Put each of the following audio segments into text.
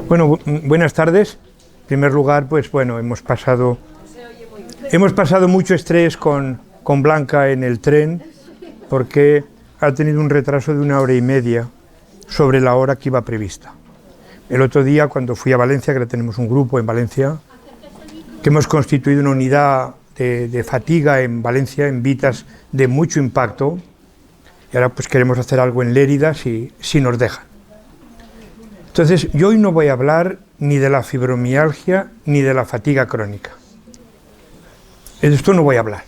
Bueno, buenas tardes. En primer lugar, pues bueno, hemos pasado mucho estrés con Blanca en el tren, porque ha tenido un retraso de 1 hora y media sobre la hora que iba prevista. El otro día, cuando fui a Valencia, que ahora tenemos un grupo en Valencia, que hemos constituido una unidad de fatiga en Valencia, en Vitas de mucho impacto, y ahora pues queremos hacer algo en Lérida si nos dejan. Entonces, yo hoy no voy a hablar ni de la fibromialgia ni de la fatiga crónica. De esto no voy a hablar.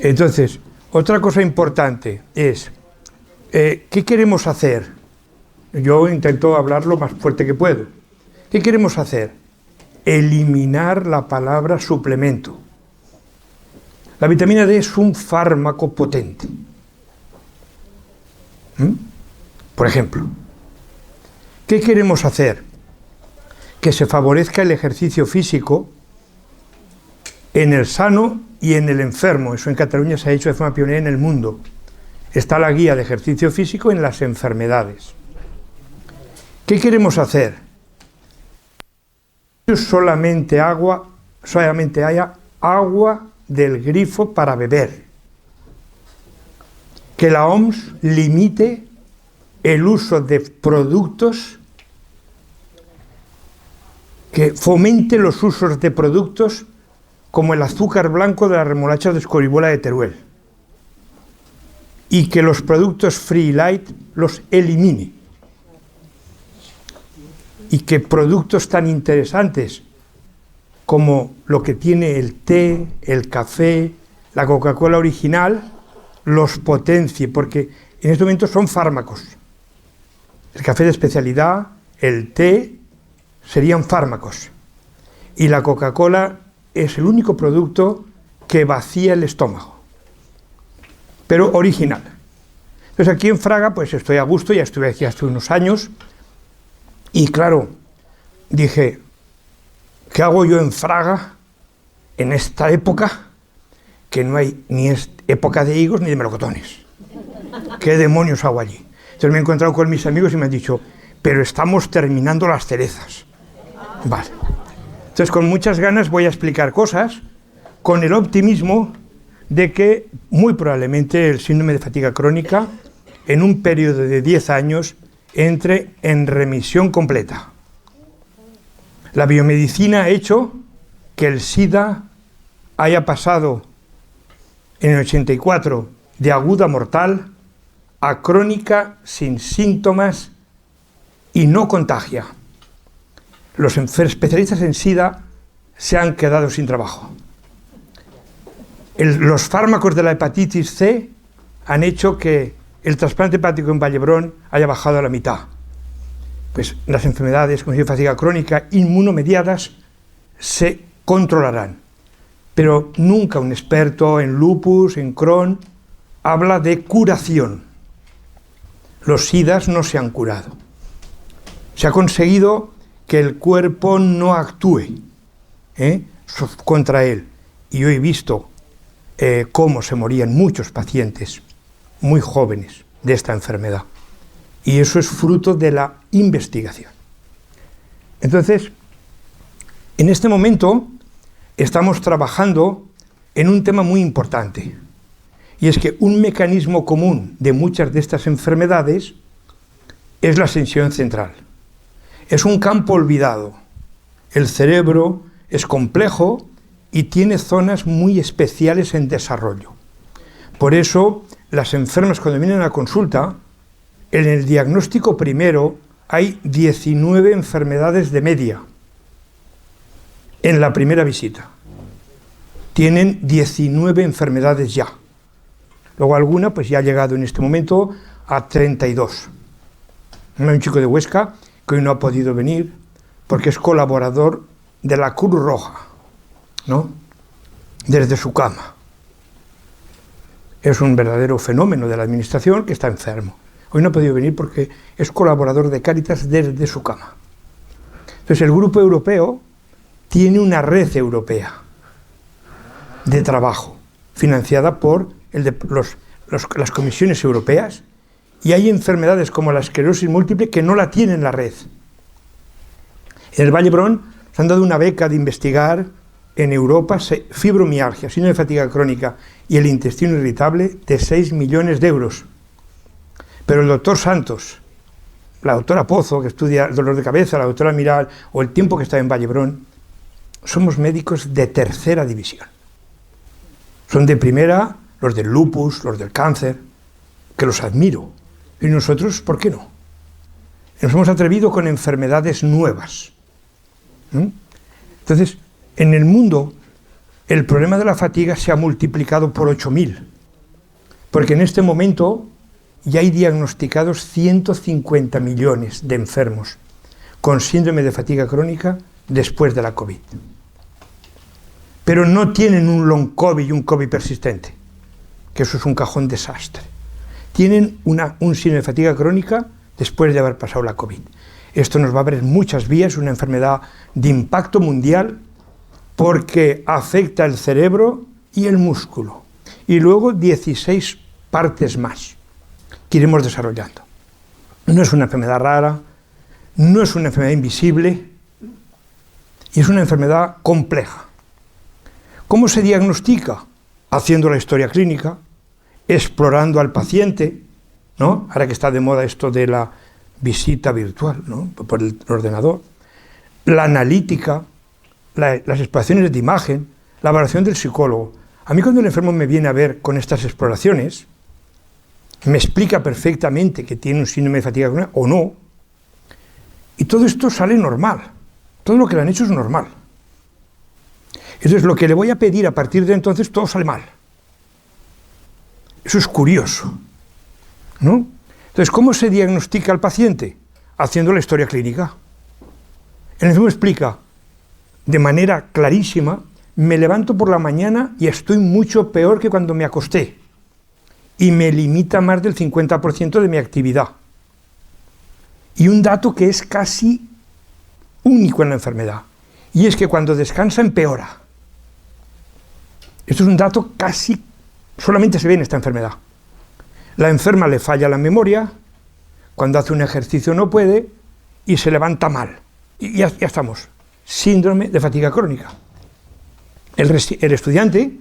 Entonces, otra cosa importante es, ¿qué queremos hacer? Yo intento hablar lo más fuerte que puedo. ¿Qué queremos hacer? Eliminar la palabra suplemento. La vitamina D es un fármaco potente. Por ejemplo, ¿qué queremos hacer? Que se favorezca el ejercicio físico en el sano y en el enfermo. Eso en Cataluña se ha hecho de forma pionera en el mundo. Está la guía de ejercicio físico en las enfermedades. ¿Qué queremos hacer? Solamente haya agua del grifo para beber. Que la OMS limite el uso de productos, que fomente los usos de productos como el azúcar blanco de las remolachas de Escoribola de Teruel, y que los productos free light los elimine, y que productos tan interesantes como lo que tiene el té, el café, la Coca-Cola original, los potencie, porque en este momento son fármacos. El café de especialidad, el té, serían fármacos. Y la Coca-Cola es el único producto que vacía el estómago, pero original. Entonces aquí en Fraga, pues estoy a gusto, ya estuve aquí hace unos años, y claro, dije, ¿qué hago yo en Fraga en esta época? Que no hay ni época de higos ni de melocotones. ¿Qué demonios hago allí? Entonces me he encontrado con mis amigos y me han dicho, pero estamos terminando las cerezas. Vale. Entonces con muchas ganas voy a explicar cosas con el optimismo de que muy probablemente el síndrome de fatiga crónica en un periodo de 10 años entre en remisión completa. La biomedicina ha hecho que el SIDA haya pasado en el 84 de aguda mortal a crónica sin síntomas y no contagia. Los especialistas en SIDA se han quedado sin trabajo. Los fármacos de la hepatitis C han hecho que el trasplante hepático en Vallebrón haya bajado a la mitad. Pues las enfermedades como fatiga crónica inmunomediadas se controlarán. Pero nunca un experto en lupus, en Crohn, habla de curación. Los SIDAs no se han curado. Se ha conseguido que el cuerpo no actúe contra él. Y yo he visto cómo se morían muchos pacientes muy jóvenes de esta enfermedad. Y eso es fruto de la investigación. Entonces, en este momento estamos trabajando en un tema muy importante. Y es que un mecanismo común de muchas de estas enfermedades es la sensión central. Es un campo olvidado. El cerebro es complejo y tiene zonas muy especiales en desarrollo. Por eso, las enfermas cuando vienen a consulta, en el diagnóstico primero hay 19 enfermedades de media. En la primera visita. Tienen 19 enfermedades ya. Luego alguna pues ya ha llegado en este momento a 32. Hay un chico de Huesca que hoy no ha podido venir porque es colaborador de la Cruz Roja, ¿no? Desde su cama. Es un verdadero fenómeno de la administración que está enfermo. Hoy no ha podido venir porque es colaborador de Cáritas desde su cama. Entonces el grupo europeo tiene una red europea de trabajo financiada por las comisiones europeas, y hay enfermedades como la esclerosis múltiple que no la tienen la red. En el Vall d'Hebron se han dado una beca de investigar en Europa fibromialgia, síndrome de fatiga crónica y el intestino irritable de 6 millones de euros. Pero el doctor Santos, la doctora Pozo, que estudia el dolor de cabeza, la doctora Miral, o el tiempo que está en Vall d'Hebron, somos médicos de tercera división. Son de primera los del lupus, los del cáncer, que los admiro. Y nosotros, ¿por qué no? Nos hemos atrevido con enfermedades nuevas. Entonces, en el mundo, el problema de la fatiga se ha multiplicado por 8.000, porque en este momento ya hay diagnosticados 150 millones de enfermos con síndrome de fatiga crónica después de la COVID. Pero no tienen un long COVID y un COVID persistente, que eso es un cajón desastre. Tienen un síndrome de fatiga crónica después de haber pasado la COVID. Esto nos va a abrir muchas vías, una enfermedad de impacto mundial, porque afecta el cerebro y el músculo. Y luego 16 partes más que iremos desarrollando. No es una enfermedad rara, no es una enfermedad invisible, y es una enfermedad compleja. ¿Cómo se diagnostica? Haciendo la historia clínica, explorando al paciente, ¿no? Ahora que está de moda esto de la visita virtual, ¿no? Por el ordenador, la analítica, las exploraciones de imagen, la valoración del psicólogo. A mí cuando el enfermo me viene a ver con estas exploraciones, me explica perfectamente que tiene un síndrome de fatiga crónica o no, y todo esto sale normal. Todo lo que le han hecho es normal. Entonces lo que le voy a pedir a partir de entonces, todo sale mal. Eso es curioso, ¿no? Entonces, ¿cómo se diagnostica al paciente? Haciendo la historia clínica. El enfermo explica de manera clarísima: me levanto por la mañana y estoy mucho peor que cuando me acosté, y me limita más del 50% de mi actividad. Y un dato que es casi único en la enfermedad, y es que cuando descansa empeora. Esto es un dato casi solamente se ve en esta enfermedad. La enferma le falla la memoria, cuando hace un ejercicio no puede y se levanta mal. Y ya estamos. Síndrome de fatiga crónica. El estudiante,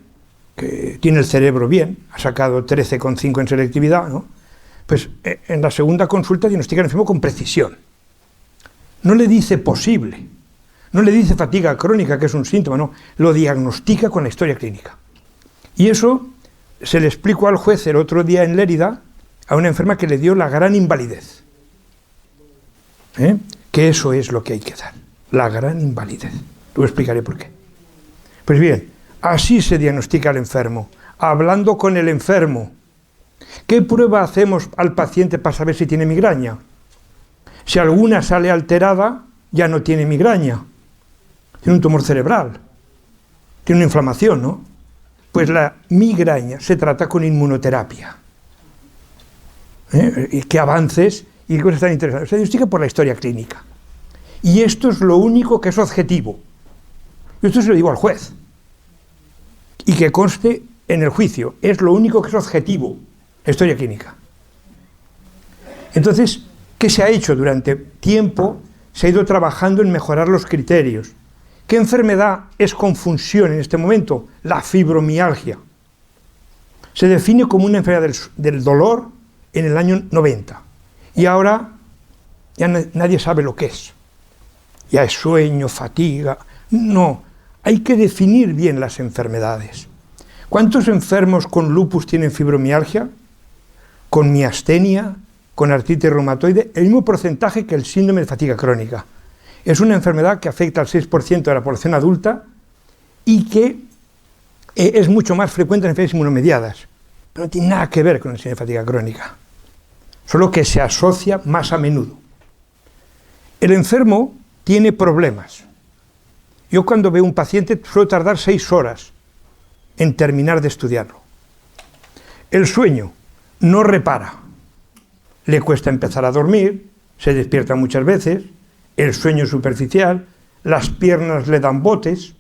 que tiene el cerebro bien, ha sacado 13,5 en selectividad, ¿no? Pues en la segunda consulta diagnostica al enfermo con precisión. No le dice posible, no le dice fatiga crónica, que es un síntoma, no, lo diagnostica con la historia clínica. Y eso se le explicó al juez el otro día en Lérida a una enferma que le dio la gran invalidez. Que eso es lo que hay que dar, la gran invalidez. Luego explicaré por qué. Pues bien, así se diagnostica al enfermo, hablando con el enfermo. ¿Qué prueba hacemos al paciente para saber si tiene migraña? Si alguna sale alterada, ya no tiene migraña. Tiene un tumor cerebral, tiene una inflamación, ¿no? Pues la migraña se trata con inmunoterapia. Y qué avances y qué cosas tan interesantes. Se diagnostica por la historia clínica. Y esto es lo único que es objetivo. Y esto se lo digo al juez. Y que conste en el juicio. Es lo único que es objetivo. La historia clínica. Entonces, ¿qué se ha hecho? Durante tiempo se ha ido trabajando en mejorar los criterios. ¿Qué enfermedad es confusión en este momento? La fibromialgia. Se define como una enfermedad del dolor en el año 90. Y ahora ya nadie sabe lo que es. Ya es sueño, fatiga. No, hay que definir bien las enfermedades. ¿Cuántos enfermos con lupus tienen fibromialgia? Con miastenia, con artritis reumatoide, el mismo porcentaje que el síndrome de fatiga crónica. Es una enfermedad que afecta al 6% de la población adulta y que es mucho más frecuente en enfermedades inmunomediadas. Pero no tiene nada que ver con el síndrome de fatiga crónica, solo que se asocia más a menudo. El enfermo tiene problemas. Yo cuando veo un paciente suelo tardar 6 horas en terminar de estudiarlo. El sueño no repara. Le cuesta empezar a dormir, se despierta muchas veces, el sueño es superficial, las piernas le dan botes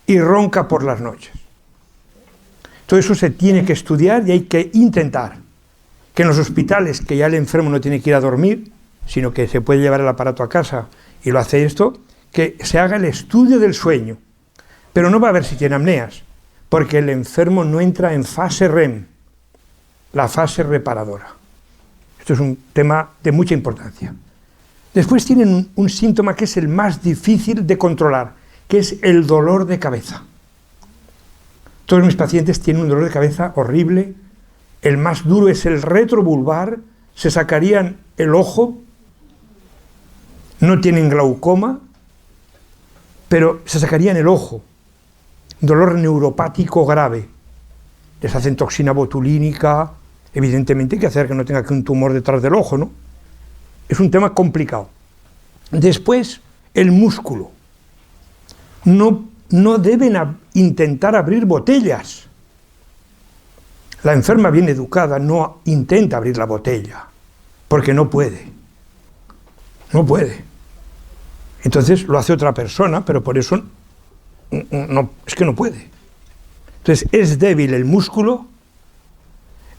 y ronca por las noches. Todo eso se tiene que estudiar y hay que intentar que en los hospitales, que ya el enfermo no tiene que ir a dormir, sino que se puede llevar el aparato a casa y lo hace esto, que se haga el estudio del sueño, pero no va a ver si tiene apneas, porque el enfermo no entra en fase REM, la fase reparadora. Esto es un tema de mucha importancia. Después tienen un síntoma que es el más difícil de controlar, que es el dolor de cabeza. Todos mis pacientes tienen un dolor de cabeza horrible. El más duro es el retrovulvar, se sacarían el ojo, no tienen glaucoma, pero se sacarían el ojo. Dolor neuropático grave. Les hacen toxina botulínica, evidentemente hay que hacer que no tenga que un tumor detrás del ojo, ¿no? Es un tema complicado. Después, el músculo. No deben intentar abrir botellas. La enferma bien educada no intenta abrir la botella, porque no puede. No puede. Entonces lo hace otra persona, pero por eso es que no puede. Entonces es débil el músculo,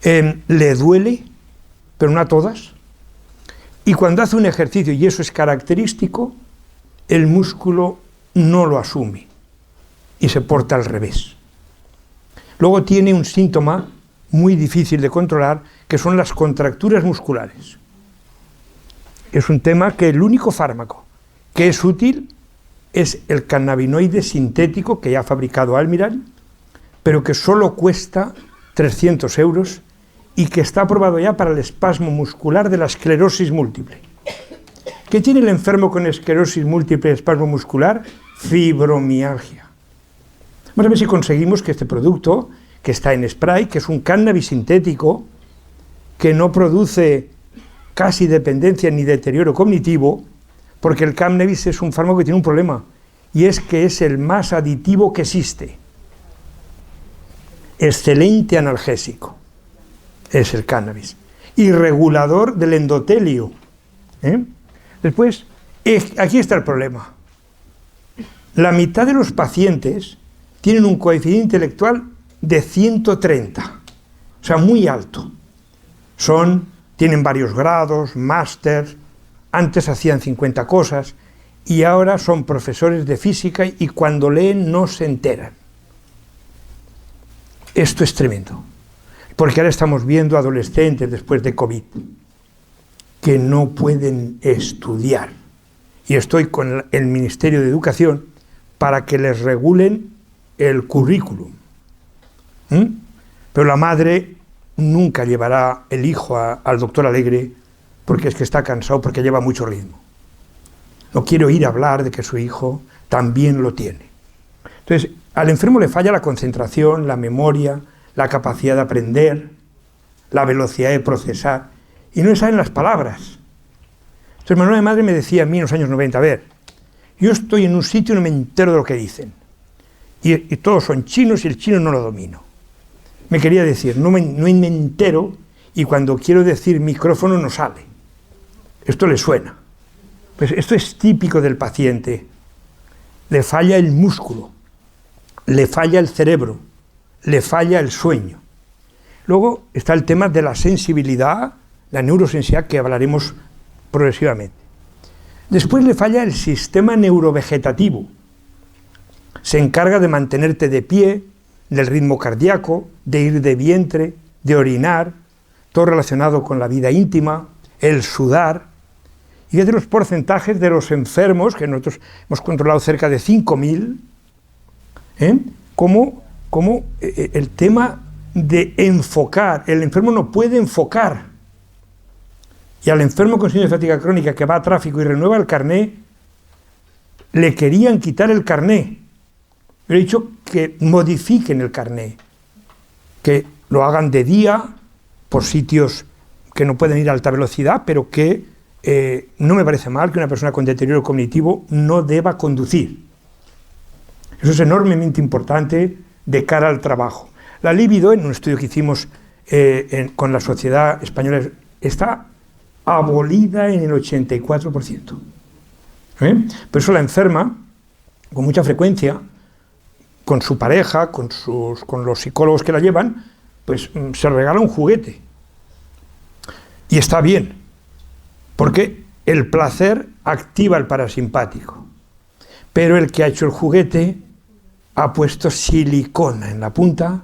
le duele, pero no a todas. Y cuando hace un ejercicio, y eso es característico, el músculo no lo asume y se porta al revés. Luego tiene un síntoma muy difícil de controlar, que son las contracturas musculares. Es un tema que el único fármaco que es útil es el cannabinoide sintético que ya ha fabricado Almirall, pero que solo cuesta 300 euros y que está aprobado ya para el espasmo muscular de la esclerosis múltiple. ¿Qué tiene el enfermo con esclerosis múltiple y espasmo muscular? Fibromialgia. Vamos a ver si conseguimos que este producto, que está en spray, que es un cannabis sintético, que no produce casi dependencia ni deterioro cognitivo, porque el cannabis es un fármaco que tiene un problema, y es que es el más aditivo que existe. Excelente analgésico es el cannabis, y regulador del endotelio. Después, aquí está el problema. La mitad de los pacientes tienen un coeficiente intelectual de 130, o sea, muy alto. Tienen varios grados, máster, antes hacían 50 cosas, y ahora son profesores de física y cuando leen no se enteran. Esto es tremendo, porque ahora estamos viendo adolescentes después de COVID que no pueden estudiar. Y estoy con el Ministerio de Educación para que les regulen el currículum. Pero la madre nunca llevará el hijo al doctor Alegre porque es que está cansado, porque lleva mucho ritmo. No quiero oír hablar de que su hijo también lo tiene. Entonces, al enfermo le falla la concentración, la memoria, la capacidad de aprender, la velocidad de procesar, y no le salen las palabras. Entonces, Manuel de Madre me decía a mí en los años 90, a ver, yo estoy en un sitio y no me entero de lo que dicen, y todos son chinos y el chino no lo domino. Me quería decir, no me entero, y cuando quiero decir micrófono no sale. Esto le suena. Pues esto es típico del paciente. Le falla el músculo, le falla el cerebro, le falla el sueño. Luego está el tema de la sensibilidad, la neurosensibilidad, que hablaremos progresivamente. Después le falla el sistema neurovegetativo. Se encarga de mantenerte de pie, del ritmo cardíaco, de ir de vientre, de orinar, todo relacionado con la vida íntima, el sudar. Y es de los porcentajes de los enfermos, que nosotros hemos controlado cerca de 5.000, como el tema de enfocar. El enfermo no puede enfocar. Y al enfermo con síndrome de fatiga crónica que va a tráfico y renueva el carné, le querían quitar el carné. Yo he dicho que modifiquen el carné, que lo hagan de día, por sitios que no pueden ir a alta velocidad, pero que no me parece mal que una persona con deterioro cognitivo no deba conducir. Eso es enormemente importante de cara al trabajo. La libido, en un estudio que hicimos con la Sociedad Española, está abolida en el 84%. Por eso la enferma, con mucha frecuencia, con su pareja, con los psicólogos que la llevan, pues se regala un juguete. Y está bien, porque el placer activa el parasimpático. pero el que ha hecho el juguete ha puesto silicona en la punta.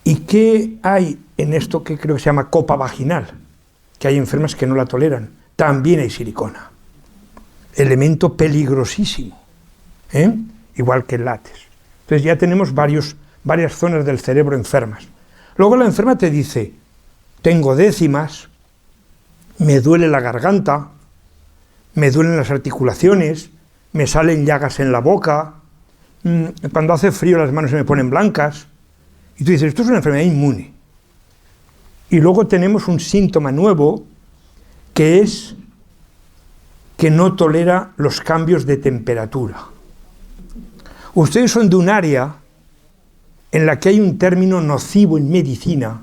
¿Y qué hay en esto que creo que se llama copa vaginal? Que hay enfermas que no la toleran. También hay silicona. Elemento peligrosísimo, igual que el látex. Entonces ya tenemos varias zonas del cerebro enfermas. Luego la enferma te dice, tengo décimas, me duele la garganta, me duelen las articulaciones, me salen llagas en la boca, cuando hace frío las manos se me ponen blancas. Y tú dices, esto es una enfermedad inmune. Y luego tenemos un síntoma nuevo, que es que no tolera los cambios de temperatura. Ustedes son de un área en la que hay un término nocivo en medicina,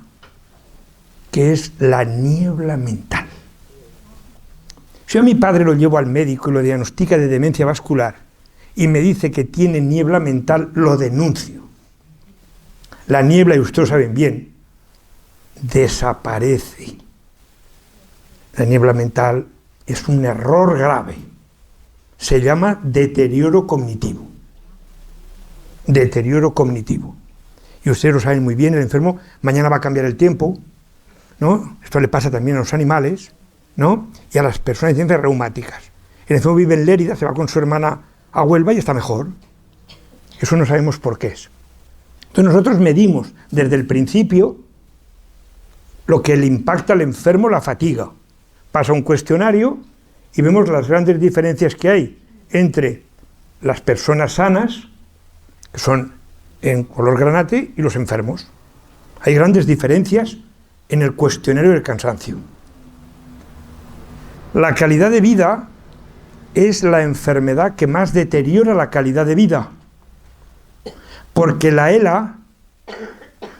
que es la niebla mental. Si yo a mi padre lo llevo al médico y lo diagnostica de demencia vascular y me dice que tiene niebla mental, lo denuncio. La niebla, y ustedes lo saben bien, desaparece. La niebla mental es un error grave. Se llama deterioro cognitivo. Deterioro cognitivo. Y ustedes lo saben muy bien, el enfermo mañana va a cambiar el tiempo, ¿no? Esto le pasa también a los animales, ¿no? Y a las personas de ciencias reumáticas. El enfermo vive en Lérida, se va con su hermana a Huelva y está mejor. Eso no sabemos por qué es. Entonces nosotros medimos desde el principio lo que le impacta al enfermo, la fatiga. Pasa un cuestionario y vemos las grandes diferencias que hay entre las personas sanas, que son en color granate, y los enfermos. Hay grandes diferencias en el cuestionario del cansancio. La calidad de vida es la enfermedad que más deteriora la calidad de vida, porque la ELA,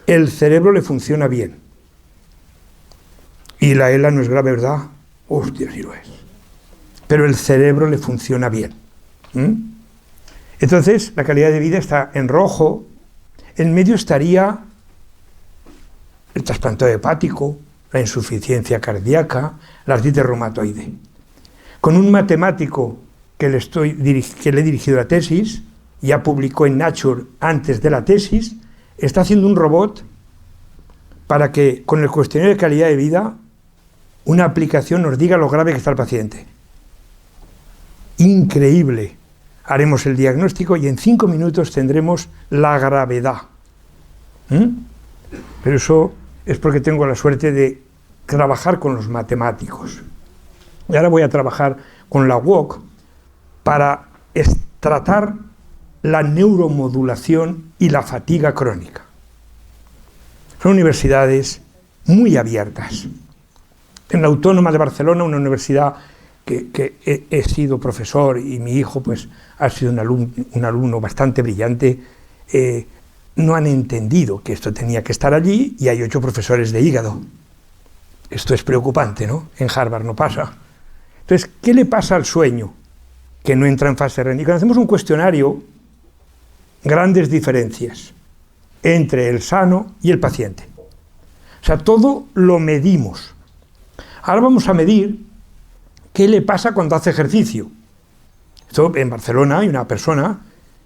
el cerebro le funciona bien. Y la ELA no es grave, ¿verdad? Hostia, sí lo es. Pero el cerebro le funciona bien. Entonces, la calidad de vida está en rojo. En medio estaría el trasplante hepático, la insuficiencia cardíaca, la artritis reumatoide. Con un matemático que le he dirigido la tesis, ya publicó en Nature antes de la tesis, está haciendo un robot para que con el cuestionario de calidad de vida una aplicación nos diga lo grave que está el paciente. Increíble. Haremos el diagnóstico y en 5 minutos tendremos la gravedad. Pero eso es porque tengo la suerte de trabajar con los matemáticos. Y ahora voy a trabajar con la UOC para tratar la neuromodulación y la fatiga crónica. Son universidades muy abiertas. En la Autónoma de Barcelona, una universidad que he sido profesor y mi hijo pues ha sido un alumno bastante brillante, no han entendido que esto tenía que estar allí y hay 8 profesores de hígado. Esto es preocupante, ¿no? En Harvard no pasa. Entonces, ¿qué le pasa al sueño? Que no entra en fase REM. Y cuando hacemos un cuestionario, grandes diferencias entre el sano y el paciente. O sea, todo lo medimos. Ahora vamos a medir qué le pasa cuando hace ejercicio. Esto, en Barcelona hay una persona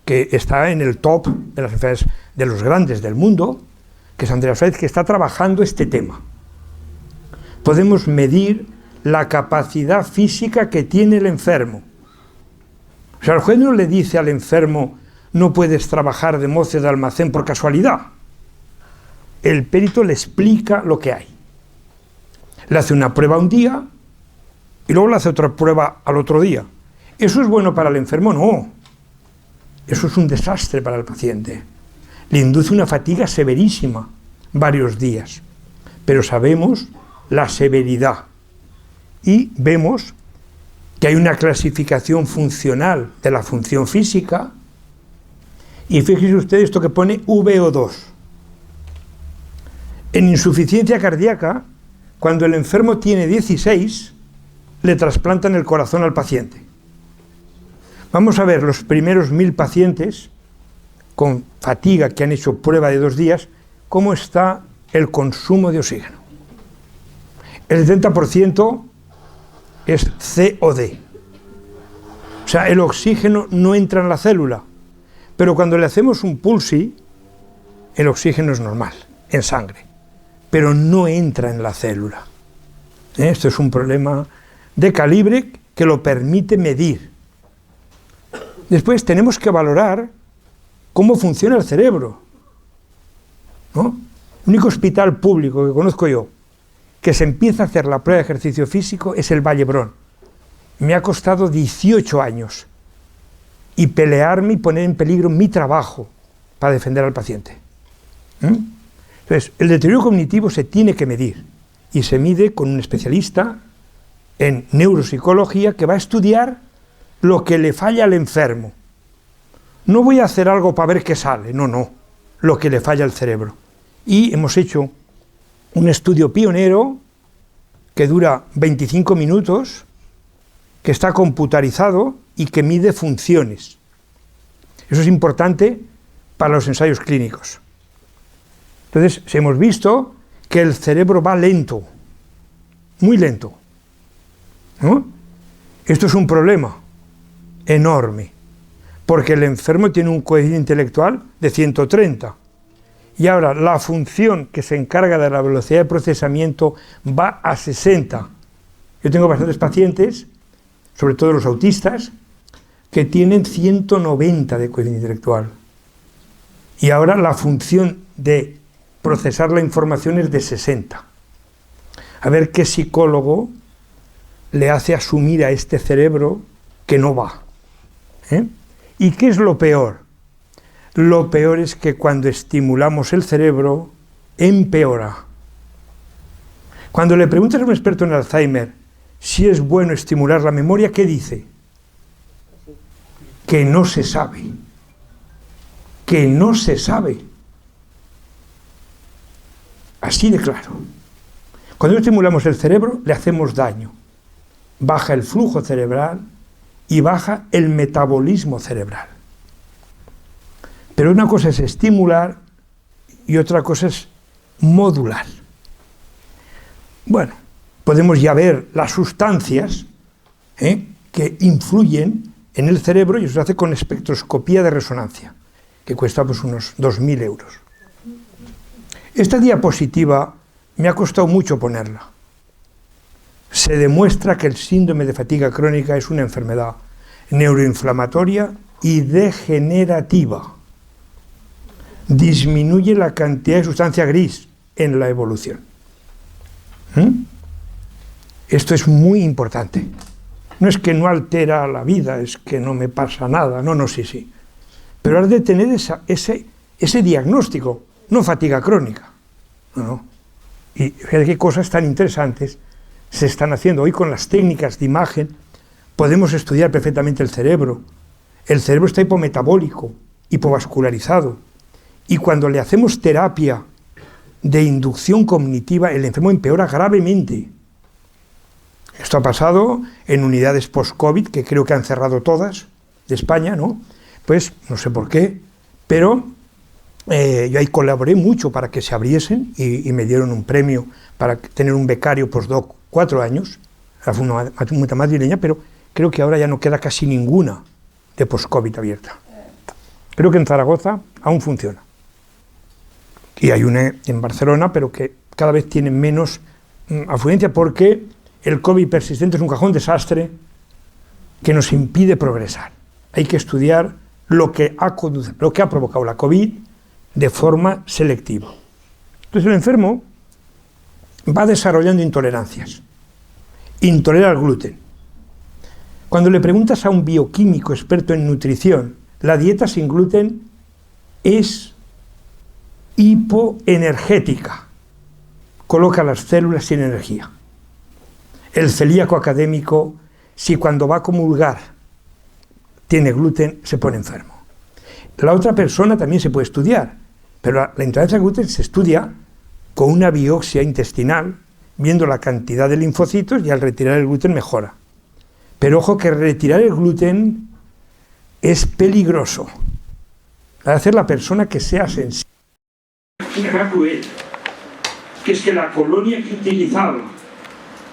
que está en el top de las enfermedades de los grandes del mundo, que es Andreas Freiz, que está trabajando este tema. Podemos medir la capacidad física que tiene el enfermo. O sea, el juez no le dice al enfermo, no puedes trabajar de mozo de almacén por casualidad. El perito le explica lo que hay. Le hace una prueba un día y luego le hace otra prueba al otro día. ¿Eso es bueno para el enfermo? No. Eso es un desastre para el paciente. Le induce una fatiga severísima, varios días. Pero sabemos la severidad. Y vemos que hay una clasificación funcional de la función física. Y fíjense ustedes esto que pone VO2. En insuficiencia cardíaca, cuando el enfermo tiene 16, le trasplantan el corazón al paciente. Vamos a ver los primeros 1000 pacientes con fatiga que han hecho prueba de 2 días, cómo está el consumo de oxígeno. El 70% es COD. O sea, el oxígeno no entra en la célula, pero cuando le hacemos un pulsi, el oxígeno es normal, en sangre, pero no entra en la célula. Esto es un problema de calibre que lo permite medir. Después tenemos que valorar cómo funciona el cerebro, ¿no? El único hospital público que conozco yo que se empieza a hacer la prueba de ejercicio físico es el Vallebrón. Me ha costado 18 años y pelearme y poner en peligro mi trabajo para defender al paciente. Entonces, el deterioro cognitivo se tiene que medir y se mide con un especialista en neuropsicología que va a estudiar lo que le falla al enfermo. No voy a hacer algo para ver qué sale, no, lo que le falla al cerebro. Y hemos hecho un estudio pionero que dura 25 minutos, que está computarizado y que mide funciones. Eso es importante para los ensayos clínicos. Entonces, hemos visto que el cerebro va lento, muy lento, ¿no? Esto es un problema enorme, porque el enfermo tiene un coeficiente intelectual de 130. Y ahora la función que se encarga de la velocidad de procesamiento va a 60. Yo tengo bastantes pacientes, sobre todo los autistas, que tienen 190 de coeficiente intelectual. Y ahora la función de procesar la información es de 60. A ver qué psicólogo le hace asumir a este cerebro que no va. ¿Y qué es lo peor? Lo peor es que cuando estimulamos el cerebro, empeora. Cuando le preguntas a un experto en Alzheimer si es bueno estimular la memoria, ¿qué dice? Que no se sabe. Que no se sabe. Así de claro. Cuando estimulamos el cerebro, le hacemos daño. Baja el flujo cerebral y baja el metabolismo cerebral. Pero una cosa es estimular y otra cosa es modular. Bueno, podemos ya ver las sustancias que influyen en el cerebro, y eso se hace con espectroscopía de resonancia, que cuesta pues unos 2.000 euros. Esta diapositiva me ha costado mucho ponerla. Se demuestra que el síndrome de fatiga crónica es una enfermedad neuroinflamatoria y degenerativa. Disminuye la cantidad de sustancia gris en la evolución. Esto es muy importante. No es que no altera la vida, es que no me pasa nada. No, sí. Pero has de tener ese diagnóstico, no fatiga crónica. No. Y fíjate qué cosas tan interesantes se están haciendo. Hoy con las técnicas de imagen podemos estudiar perfectamente el cerebro. El cerebro está hipometabólico, hipovascularizado. Y cuando le hacemos terapia de inducción cognitiva, el enfermo empeora gravemente. Esto ha pasado en unidades post-COVID, que creo que han cerrado todas, de España, ¿no? Pues no sé por qué, pero yo ahí colaboré mucho para que se abriesen y me dieron un premio para tener un becario postdoc 4 años. Fue una madrileña, pero creo que ahora ya no queda casi ninguna de post-COVID abierta. Creo que en Zaragoza aún funciona. Y hay una en Barcelona, pero que cada vez tiene menos afluencia porque el COVID persistente es un cajón desastre que nos impide progresar. Hay que estudiar lo que ha provocado la COVID de forma selectiva. Entonces el enfermo va desarrollando intolerancias. Intolera al gluten. Cuando le preguntas a un bioquímico experto en nutrición, la dieta sin gluten es hipoenergética. Coloca las células sin energía. El celíaco académico, si cuando va a comulgar tiene gluten, se pone enfermo. La otra persona también se puede estudiar, pero la intolerancia al gluten se estudia con una biopsia intestinal, viendo la cantidad de linfocitos, y al retirar el gluten mejora. Pero ojo que retirar el gluten es peligroso. Hay que hacer la persona que sea sensible. Una cosa cruel, que es que la colonia que utilizaba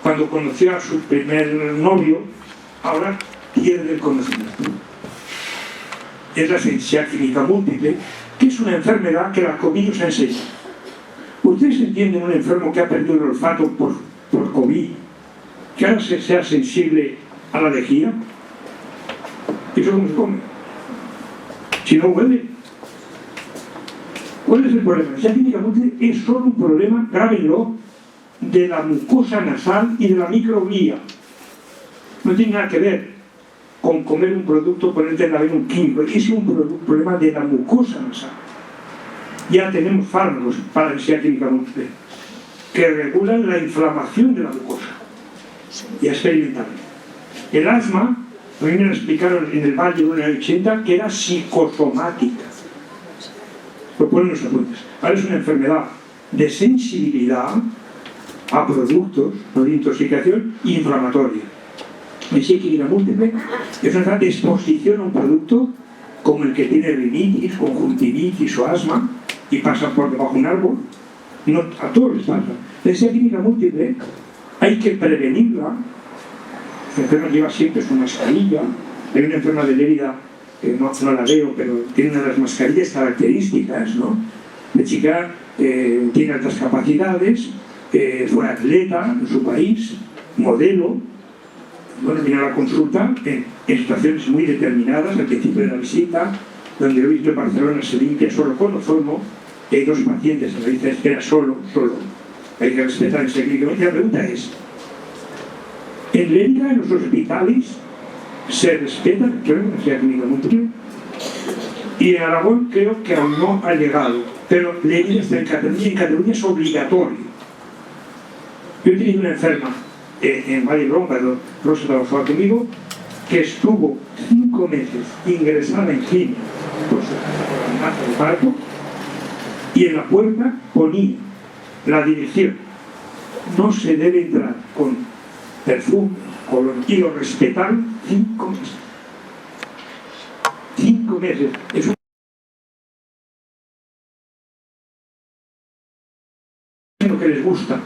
cuando conoció a su primer novio, ahora pierde el conocimiento. Es la sensibilidad química múltiple, que es una enfermedad que la COVID nos ha enseñado. ¿Ustedes entienden un enfermo que ha perdido el olfato por COVID, que ahora sea sensible a la lejía? ¿Eso cómo se come? Si no huele. ¿Cuál es el problema? La sensibilidad química múltiple es solo un problema, grábenlo, de la mucosa nasal y de la microglía. No tiene nada que ver con comer un producto, ponerte en la vena un químico. Es un problema de la mucosa nasal. Ya tenemos fármacos para la sensibilidad química múltiple que regulan la inflamación de la mucosa. Ya experimentable. El asma, a mí me lo explicaron en el Valle de los años 80, que era psicosomática. Lo ponen los apuntes. Ahora es una enfermedad de sensibilidad a productos, no de intoxicación, inflamatoria. La sensibilidad química múltiple es una enfermedad de exposición a un producto como el que tiene rinitis, conjuntivitis o asma y pasa por debajo de un árbol. No, a todos les pasa. La sensibilidad química múltiple hay que prevenirla. La enferma lleva siempre su mascarilla. Hay una enferma de Lérida que no la veo, pero tiene una de las mascarillas características, ¿no? La chica tiene altas capacidades, fue atleta en su país, modelo. Bueno, vino a la consulta en situaciones muy determinadas al principio de la visita, donde el obispo de Barcelona se limpia solo con ozono, y hay dos pacientes en la lista de espera solo. Hay que respetar ese clínico. Y la pregunta es, ¿en Lérida, en los hospitales, se respeta la sensibilidad química múltiple? Y en Aragón creo que aún no ha llegado, pero Lérida está en Cataluña, y en Cataluña es obligatorio. Yo he tenido una enferma en Vallebrón, cuando Rosa trabajaba conmigo, que estuvo 5 meses ingresada en quimio por su amenaza de parto, y en la puerta ponía la dirección: no se debe entrar con perfume, y lo respetaron 5 meses. 5 meses. Es lo que les gusta.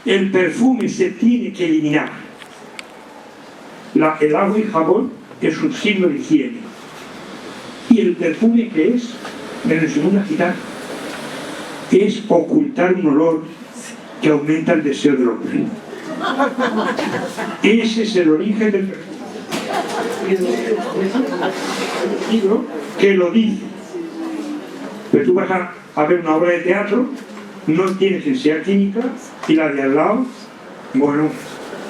El perfume se tiene que eliminar. El agua y jabón es un signo de higiene. Y el perfume, que es, me lo enseñó una gitana, es ocultar un olor que aumenta el deseo del hombre. Ese es el origen del perfume. El libro que lo dice. Pero tú vas a ver una obra de teatro, no tienes sensibilidad química, y la de al lado, bueno,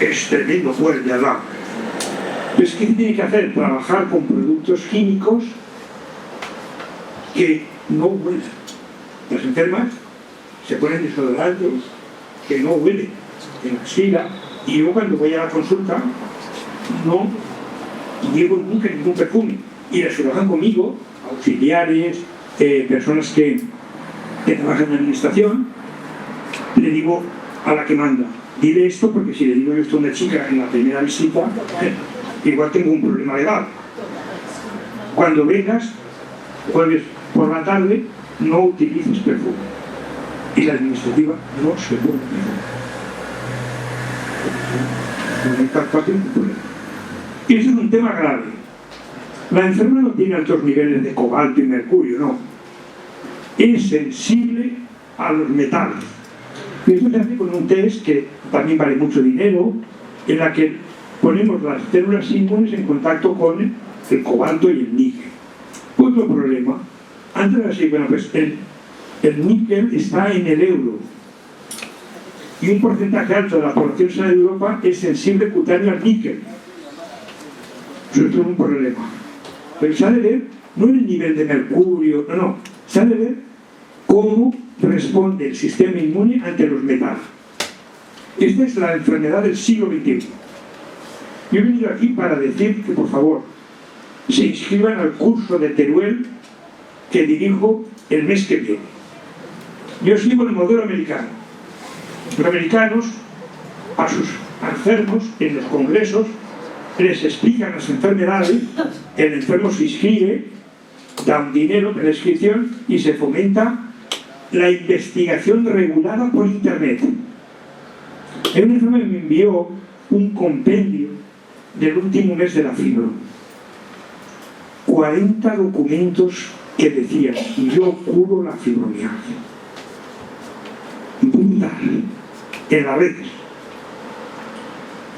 es tremendo, pues, de al lado. Entonces, ¿qué tiene que hacer? Trabajar con productos químicos que no huelen. Las enfermas se ponen desodorantes que no huelen en la axila, y yo cuando voy a la consulta no llevo nunca ningún perfume, y las que trabajan conmigo, auxiliares, personas que trabajan en la administración, le digo a la que manda: dile esto, porque si le digo yo esto a una chica en la primera visita, igual tengo un problema legal. Cuando vengas, jueves por la tarde, no utilices perfume. Y la administrativa no se pone perfume. Y eso es un tema grave. La enferma no tiene altos niveles de cobalto y mercurio, no. Es sensible a los metales. Y esto se hace con un test que también vale mucho dinero, en la que ponemos las células inmunes en contacto con el cobalto y el níquel. Otro problema, antes de decir, bueno, pues el níquel está en el euro, y un porcentaje alto de la población sana de Europa es sensible cutáneo al níquel. Eso es un problema. Pero se ha de ver no el nivel de mercurio, no, se ha de ver cómo responde el sistema inmune ante los metales. Esta es la enfermedad del siglo XXI. Yo he venido aquí para decir que, por favor, se inscriban al curso de Teruel que dirijo el mes que viene. Yo sigo el modelo americano. Los americanos, a sus enfermos, en los congresos, les explican las enfermedades, el enfermo se inscribe, da un dinero para la inscripción y se fomenta la investigación regulada por internet. Hay una enferma que me envió un compendio del último mes de la fibro. 40 documentos que decían: yo curo la fibromialgia. Brutal. En las redes.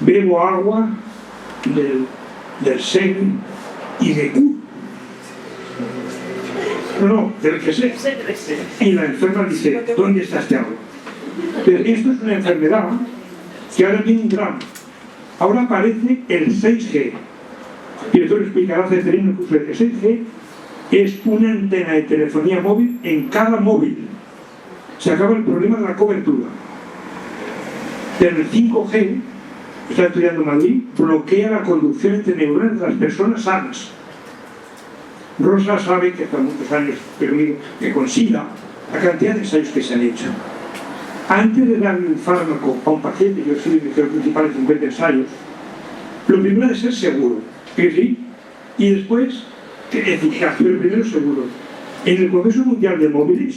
Bebo agua del Segre y me curo. No, del que sé. Y la enferma dice: ¿dónde está este agua? Pero esto es una enfermedad que ahora tiene un drama. Ahora aparece el 6G. Y esto lo explicará Ceferino incluso. El 6G es una antena de telefonía móvil en cada móvil. Se acaba el problema de la cobertura. Pero el 5G, está estudiando en Madrid, bloquea la conducción entre neuronas de las personas sanas. Rosa sabe que hace muchos años, pero digo, que con SIDA, la cantidad de ensayos que se han hecho. Antes de dar un fármaco a un paciente, yo soy el director principal de 50 ensayos, lo primero es ser seguro, ¿que sí? Y después, eficaz, pero primero seguro. En el Congreso Mundial de Móviles,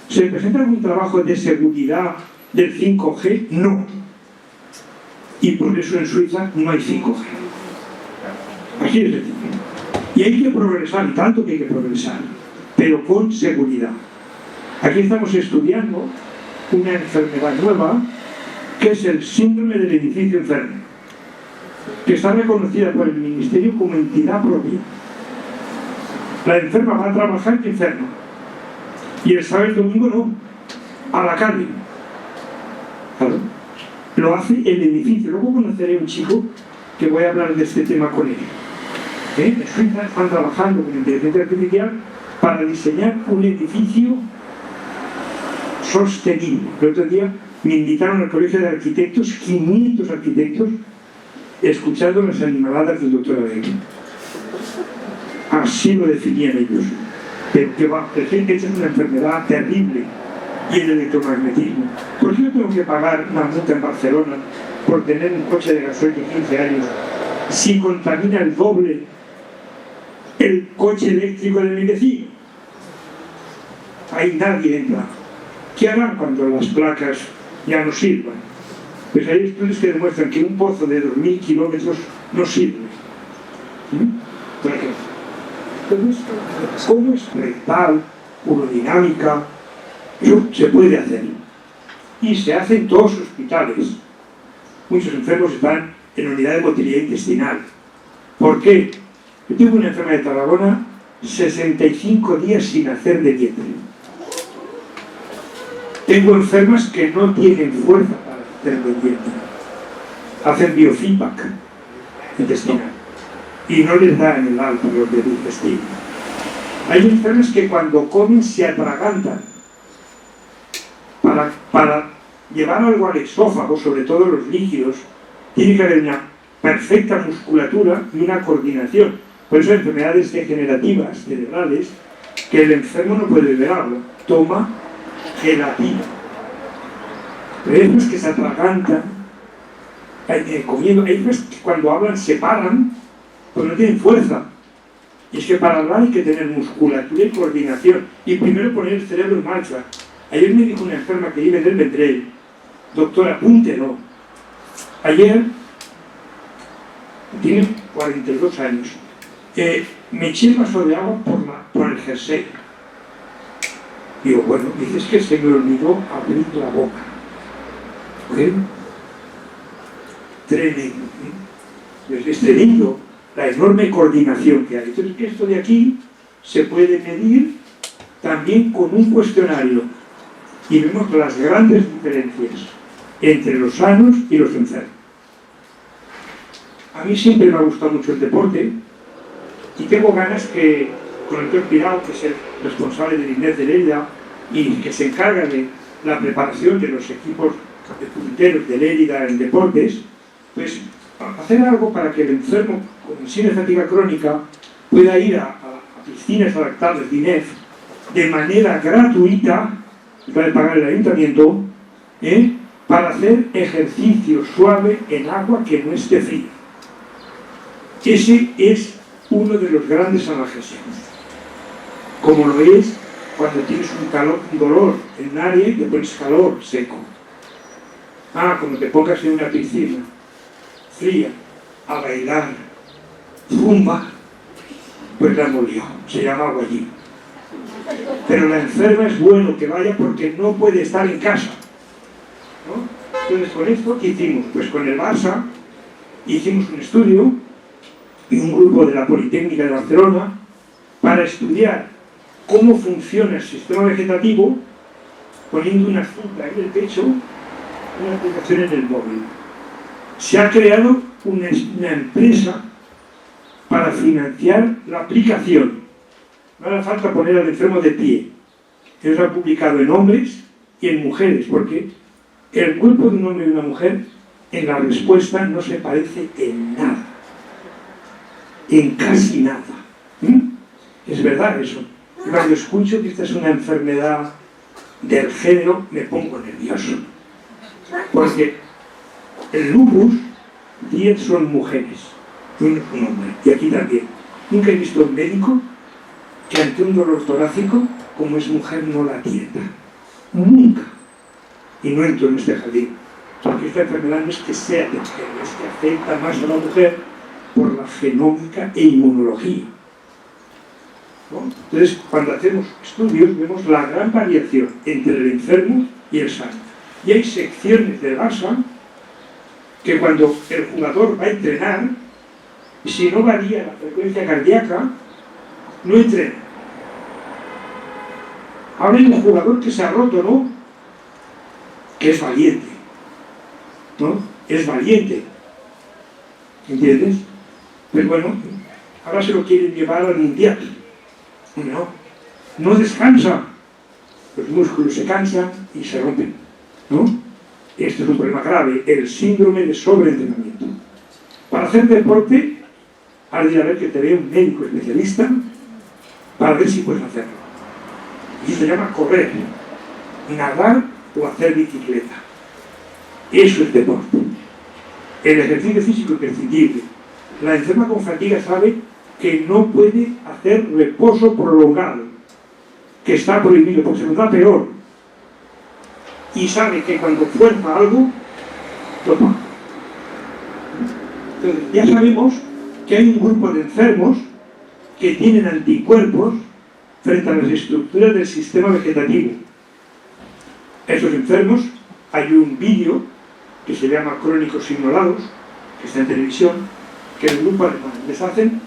¿se presenta algún trabajo de seguridad del 5G? No. Y por eso en Suiza no hay 5G. Así es decir. Y hay que progresar, y tanto que hay que progresar, pero con seguridad. Aquí estamos estudiando una enfermedad nueva, que es el síndrome del edificio enfermo, que está reconocida por el Ministerio como entidad propia. La enferma va a trabajar enferma, y el sábado y el domingo no, a la calle. Claro. Lo hace el edificio. Luego conoceré a un chico que voy a hablar de este tema con él. En Suiza están trabajando con inteligencia artificial para diseñar un edificio sostenible. El otro día me invitaron al colegio de arquitectos, 500 arquitectos, escuchando las animaladas del doctor Abel. Así lo definían ellos. Pero que va, esta es una enfermedad terrible. Y el electromagnetismo. ¿Por qué yo tengo que pagar una multa en Barcelona por tener un coche de gasoil de 15 años si contamina el doble el coche eléctrico de mi vecino? Ahí nadie entra. ¿Qué harán cuando las placas ya no sirvan? Pues hay estudios que demuestran que un pozo de 2.000 kilómetros no sirve. ¿Por qué? Entonces, ¿cómo es rectal, urodinámica? Eso se puede hacer. Y se hace en todos los hospitales. Muchos enfermos están en unidad de motilidad intestinal. ¿Por qué? Yo tengo una enferma de Tarragona 65 días sin hacer de dieta. Tengo enfermas que no tienen fuerza para hacer de dieta. Hacen biofeedback intestinal. Y no les da en el alto los del intestino. Hay enfermas que cuando comen se atragantan. Para llevar algo al esófago, sobre todo los líquidos, tiene que haber una perfecta musculatura y una coordinación. Por eso hay enfermedades degenerativas cerebrales que el enfermo no puede beber agua, toma gelatina. Pero hay enfermos que se atragantan comiendo. Hay enfermos que cuando hablan se paran, pues no tienen fuerza. Y es que para hablar hay que tener musculatura y coordinación. Y primero poner el cerebro en marcha. Ayer me dijo una enferma que vive en el Vendrell: doctora, apúntelo. Ayer, tiene 42 años, me eché el vaso de agua por el jersey. Digo, bueno, dices que se me olvidó abrir la boca. ¿Qué? Tremendo. Es tremendo la enorme coordinación que hay. Entonces, que esto de aquí se puede medir también con un cuestionario. Y vemos las grandes diferencias entre los sanos y los enfermos. A mí siempre me ha gustado mucho el deporte y tengo ganas que con el doctor Pirao, que es el responsable del INEF de Lérida y que se encarga de la preparación de los equipos punteros de Lérida en deportes, pues hacer algo para que el enfermo con síndrome de fatiga crónica pueda ir a piscinas adaptadas de INEF de manera gratuita, puede pagar el ayuntamiento, para hacer ejercicio suave en agua que no esté fría. Ese es uno de los grandes analgésicos. Como lo es cuando tienes un dolor en un área y te pones calor seco. Como te pongas en una piscina fría a bailar zumba, pues la molió, se llama Guayín. Pero la enferma es bueno que vaya porque no puede estar en casa, ¿no? Entonces, con esto, ¿qué hicimos? Pues con el Barça hicimos un estudio y un grupo de la Politécnica de Barcelona para estudiar cómo funciona el sistema vegetativo poniendo una cinta en el pecho y una aplicación en el móvil. Se ha creado una empresa para financiar la aplicación. No hace falta poner al enfermo de pie. Ellos han publicado en hombres y en mujeres, porque el cuerpo de un hombre y una mujer en la respuesta no se parece en nada. En casi nada. Es verdad eso. Cuando escucho que esta es una enfermedad del género, me pongo nervioso. Porque el lupus, 10 son mujeres, un hombre. Y aquí también. Nunca he visto un médico que ante un dolor torácico, como es mujer, no la atienda. Nunca. Y no entro en este jardín. Porque esta enfermedad no es que sea de mujer, es que afecta más a la mujer por la genómica e inmunología, ¿no? Entonces, cuando hacemos estudios, vemos la gran variación entre el enfermo y el sano. Y hay secciones del Barça que cuando el jugador va a entrenar, si no varía la frecuencia cardíaca, no entrena. Ahora hay un jugador que se ha roto, ¿no? Que es valiente, ¿no? Es valiente. ¿Entiendes? Pero bueno, ahora se lo quieren llevar al mundial. No descansa. Los músculos se cansan y se rompen, ¿no? Este es un problema grave, el síndrome de sobreentrenamiento. Para hacer deporte, has de ir a ver que te vea un médico especialista para ver si puedes hacerlo. Y se llama correr, nadar o hacer bicicleta. Eso es deporte. El ejercicio físico imprescindible. La enferma con fatiga sabe que no puede hacer reposo prolongado, que está prohibido, porque se nos da peor. Y sabe que cuando fuerza algo, lo paga. Entonces, ya sabemos que hay un grupo de enfermos que tienen anticuerpos frente a las estructuras del sistema vegetativo. Esos enfermos, hay un vídeo que se llama Crónicos Ignorados, que está en televisión, que el grupo alemán les hacen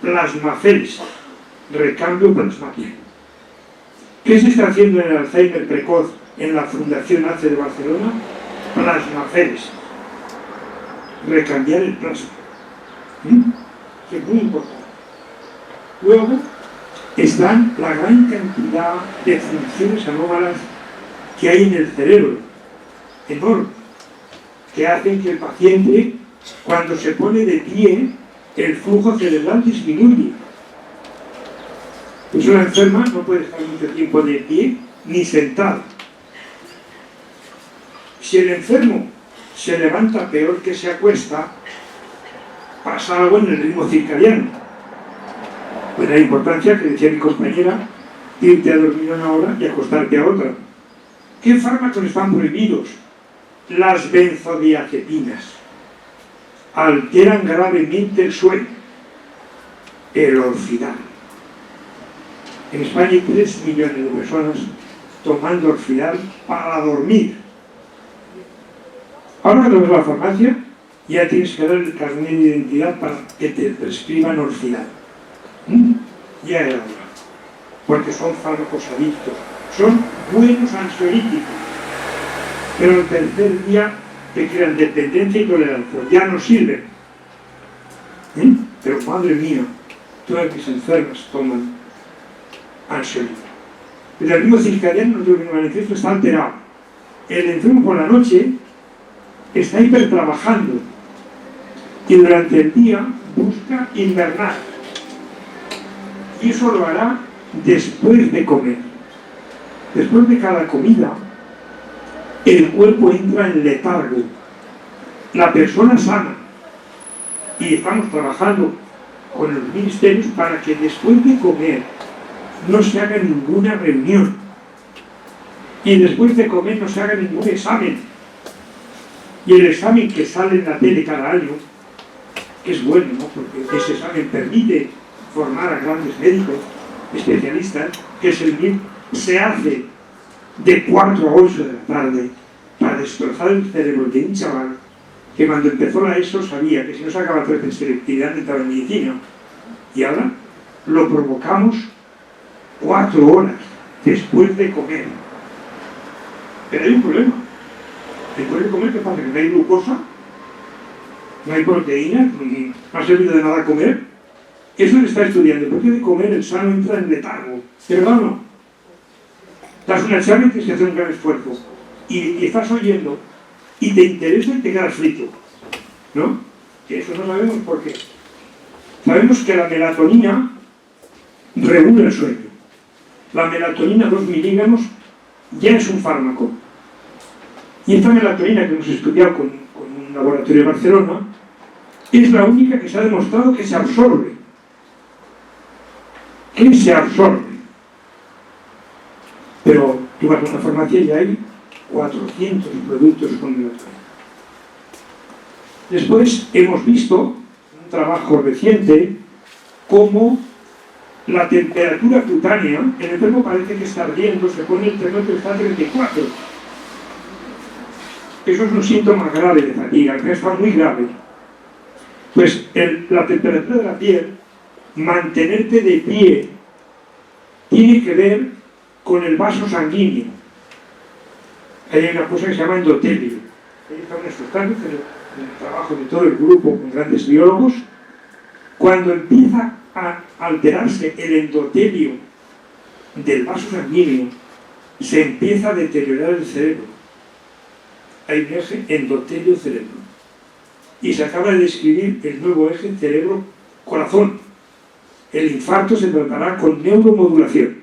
plasmaféresis, recambio plasmático. ¿Qué se está haciendo en el Alzheimer precoz en la Fundación ACE de Barcelona? Plasmaféresis, recambiar el plasma. Que es muy importante. Luego están la gran cantidad de funciones anómalas que hay en el cerebro, enorme, que hacen que el paciente, cuando se pone de pie, el flujo cerebral disminuye. Pues una enferma no puede estar mucho tiempo de pie ni sentado. Si el enfermo se levanta peor que se acuesta, pasa algo en el ritmo circadiano. Pues la importancia que decía mi compañera, irte a dormir una hora y acostarte a otra. ¿Qué fármacos están prohibidos? Las benzodiazepinas. Alteran gravemente el sueño. El orfidal. En España hay 3 millones de personas tomando orfidal para dormir. Ahora que vas a la farmacia, ya tienes que dar el carnet de identidad para que te prescriban orfidal. Ya era hora. Porque son fármacos adictos. Son buenos ansiolíticos. Pero el tercer día te crean dependencia y tolerancia. Ya no sirven. Pero madre mía, todas mis enfermas toman ansiolíticos. El ritmo circadiano no tiene un manifiesto, está alterado. El enfermo por la noche está hipertrabajando y durante el día busca invernar. Y eso lo hará después de comer. Después de cada comida, el cuerpo entra en letargo. La persona sana. Y estamos trabajando con los ministerios para que después de comer no se haga ninguna reunión. Y después de comer no se haga ningún examen. Y el examen que sale en la tele cada año que es bueno, ¿no? Porque ese examen permite formar a grandes médicos, especialistas, que se hace de 4 a 8 de la tarde para destrozar el cerebro de un chaval que cuando empezó la ESO sabía que si no sacaba 3 de selectividad entraba en medicina, y ahora lo provocamos 4 horas después de comer. Pero hay un problema. Después de comer, ¿qué pasa? Que no hay glucosa, no hay proteína, no ha servido de nada comer. Eso le está estudiando. Porque de comer el sano entra en letargo. Pero no. Das una charla y tienes que hacer un gran esfuerzo. Y estás oyendo y te interesa y te quedas frito. ¿No? Y eso no sabemos por qué. Sabemos que la melatonina regula el sueño. La melatonina 2 miligramos ya es un fármaco. Y esta melatonina que hemos estudiado con un laboratorio de Barcelona es la única que se ha demostrado que se absorbe. ¿Qué se absorbe? Pero tú vas a una farmacia y hay 400 productos con melatonina. Después hemos visto, un trabajo reciente, cómo la temperatura cutánea, el enfermo parece que está ardiendo, se pone el termómetro está a 34. Eso es un síntoma grave de fatiga, que está muy grave. Pues la temperatura de la piel, mantenerte de pie, tiene que ver con el vaso sanguíneo. Hay una cosa que se llama endotelio. Ahí está una sustancia en el trabajo de todo el grupo con grandes biólogos. Cuando empieza a alterarse el endotelio del vaso sanguíneo, se empieza a deteriorar el cerebro. Hay un eje endotelio-cerebro. Y se acaba de describir el nuevo eje cerebro-corazón. El infarto se tratará con neuromodulación.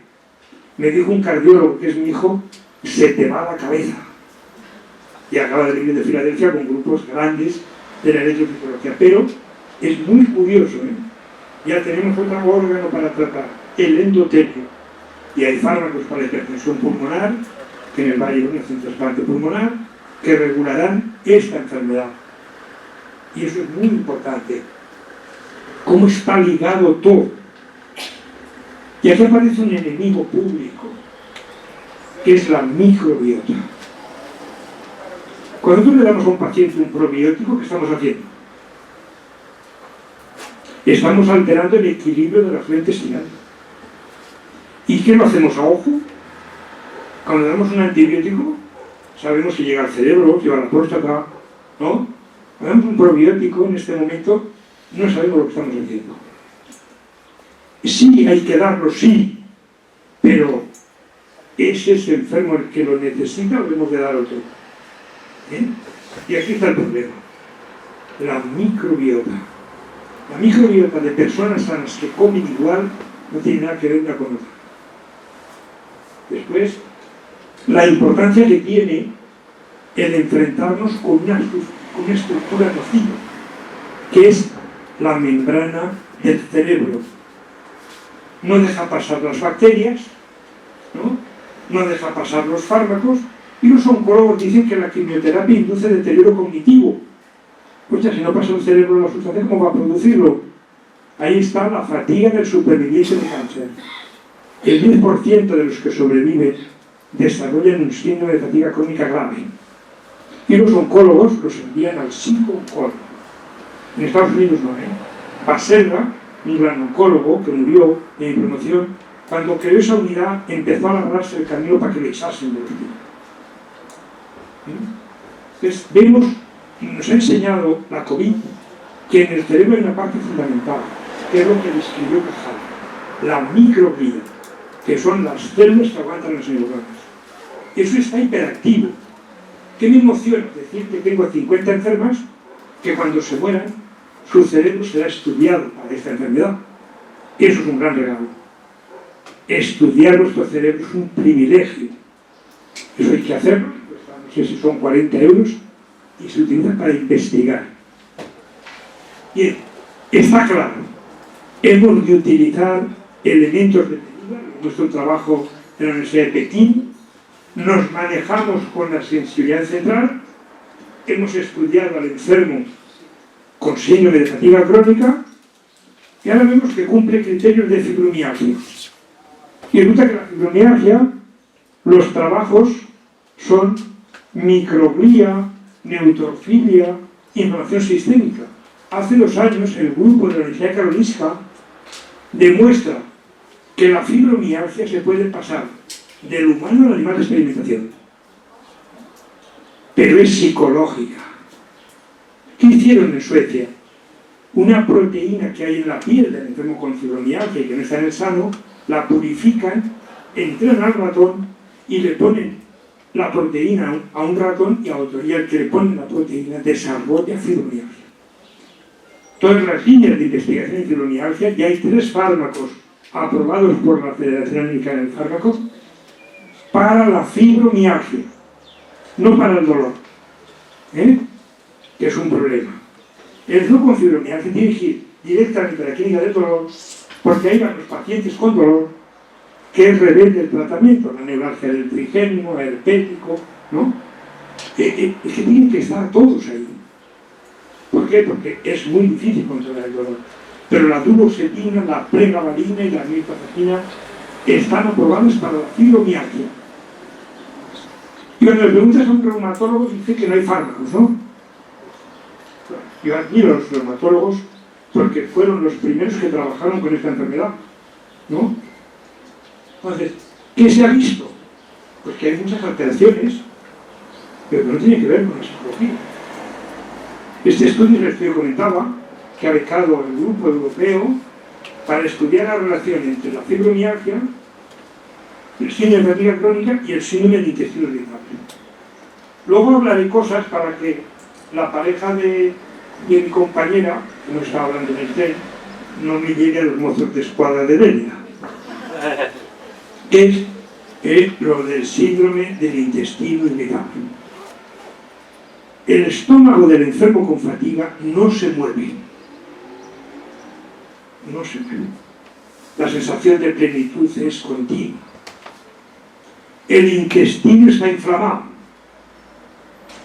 Me dijo un cardiólogo que es mi hijo, se te va la cabeza. Y acaba de venir de Filadelfia con grupos grandes de la electrofisiología. Pero es muy curioso, ¿eh? Ya tenemos otro órgano para tratar, el endotelio. Y hay fármacos para la hipertensión pulmonar, que en el Valle de un trasplante pulmonar, que regularán esta enfermedad. Y eso es muy importante. ¿Cómo está ligado todo? Y aquí aparece un enemigo público, que es la microbiota. Cuando nosotros le damos a un paciente un probiótico, ¿qué estamos haciendo? Estamos alterando el equilibrio de la flora intestinal. ¿Y qué lo hacemos a ojo? Cuando le damos un antibiótico, sabemos que llega al cerebro, que va a la próstata, ¿no? Cuando damos un probiótico en este momento, no sabemos lo que estamos haciendo. Sí, hay que darlo, sí, pero ese es el enfermo el que lo necesita o debemos de dar otro. ¿Bien? Y aquí está el problema. La microbiota. La microbiota de personas sanas que comen igual no tiene nada que ver una con otra. Después, la importancia que tiene el enfrentarnos con una estructura nociva, que es la membrana del cerebro. No deja pasar las bacterias, no deja pasar los fármacos, y los oncólogos dicen que la quimioterapia induce deterioro cognitivo. Pues ya, si no pasa el cerebro la sustancia, ¿cómo va a producirlo? Ahí está la fatiga del superviviente de cáncer. El 10% de los que sobreviven desarrollan un síndrome de fatiga crónica grave. Y los oncólogos los envían al psico-oncólogo. En Estados Unidos no, Baselga, un gran oncólogo que murió en promoción, cuando creó esa unidad empezó a labrarse el camino para que le echasen del hospital. Entonces vemos, nos ha enseñado la COVID, que en el cerebro hay una parte fundamental, que es lo que describió Cajal, la microglía, que son las células que aguantan las neuronas. Eso está hiperactivo. ¿Qué me emociona? Decir que tengo 50 enfermas que cuando se mueran, su cerebro será estudiado para esta enfermedad. Eso es un gran regalo. Estudiar nuestro cerebro es un privilegio. Eso hay que hacerlo. No sé si son 40 euros y se utiliza para investigar. Bien, está claro. Hemos de utilizar elementos de medida en nuestro trabajo en la Universidad de Pekín. Nos manejamos con la sensibilidad central. Hemos estudiado al enfermo con síndrome de fatiga crónica, y ahora vemos que cumple criterios de fibromialgia. Y resulta que la fibromialgia, los trabajos son microglía, neutrofilia, inflamación sistémica. Hace 2 años el grupo de la Universidad de Karolinska demuestra que la fibromialgia se puede pasar del humano al animal de experimentación. Pero es psicológica. ¿Qué hicieron en Suecia? Una proteína que hay en la piel del enfermo con fibromialgia y que no está en el sano, la purifican, entrenan al ratón y le ponen la proteína a un ratón y a otro. Y al que le ponen la proteína desarrolla fibromialgia. Todas las líneas de investigación en fibromialgia, ya hay 3 fármacos aprobados por la Federación Americana del Fármaco para la fibromialgia, no para el dolor, que es un problema. El enfermo con fibromialgia tiene que ir directamente a la clínica del dolor, porque ahí van los pacientes con dolor, que es rebelde el tratamiento, la neuralgia del trigémino, el herpético, ¿no? Es que tienen que estar todos ahí. ¿Por qué? Porque es muy difícil controlar el dolor. Pero la duloxetina, la pregabalina y la mirtazapina están aprobadas para la fibromialgia. Y cuando le preguntas a un reumatólogo, dice que no hay fármacos, ¿no? Yo admiro a los reumatólogos porque fueron los primeros que trabajaron con esta enfermedad, ¿no? Entonces, ¿qué se ha visto? Pues que hay muchas alteraciones, pero no tiene que ver con la psicología. Este estudio que les comentaba, que ha becado el grupo europeo para estudiar la relación entre la fibromialgia, el síndrome de fatiga crónica y el síndrome del intestino irritable. Luego hablaré cosas para que la pareja de mi compañera, que no estaba hablando en el tren, no me llegue a los mozos de escuadra de Lérida. Es lo del síndrome del intestino irritable. El estómago del enfermo con fatiga no se mueve. No se mueve. La sensación de plenitud es continua. El intestino está inflamado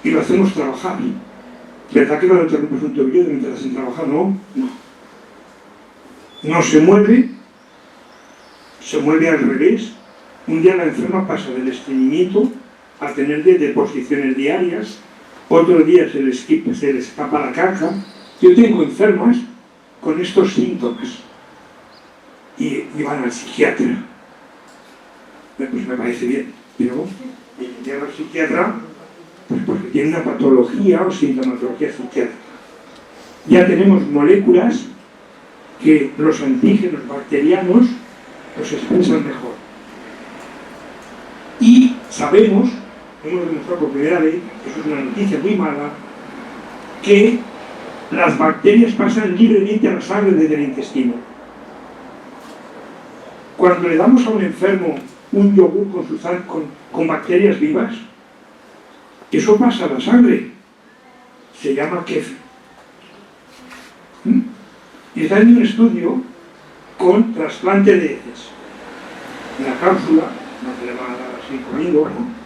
y lo hacemos trabajar. ¿Verdad que cuando interrumpes un tobillo mientras hacen trabajar? No. No se mueve al revés. Un día la enferma pasa del estreñimiento a tener deposiciones diarias, otro día se le escapa la caja. Yo tengo enfermas con estos síntomas y van al psiquiatra. Pues me parece bien, pero llegar al psiquiatra pues porque tiene una patología o sintomatología psiquiátrica. Ya tenemos moléculas que los antígenos bacterianos los expresan mejor. Y sabemos, hemos demostrado por primera vez, eso es una noticia muy mala, que las bacterias pasan libremente a la sangre desde el intestino. Cuando le damos a un enfermo un yogur con bacterias vivas, eso pasa a la sangre. Se llama kefir. Y está en un estudio con trasplante de heces. La cápsula, no se le va a dar así comiendo, ¿no?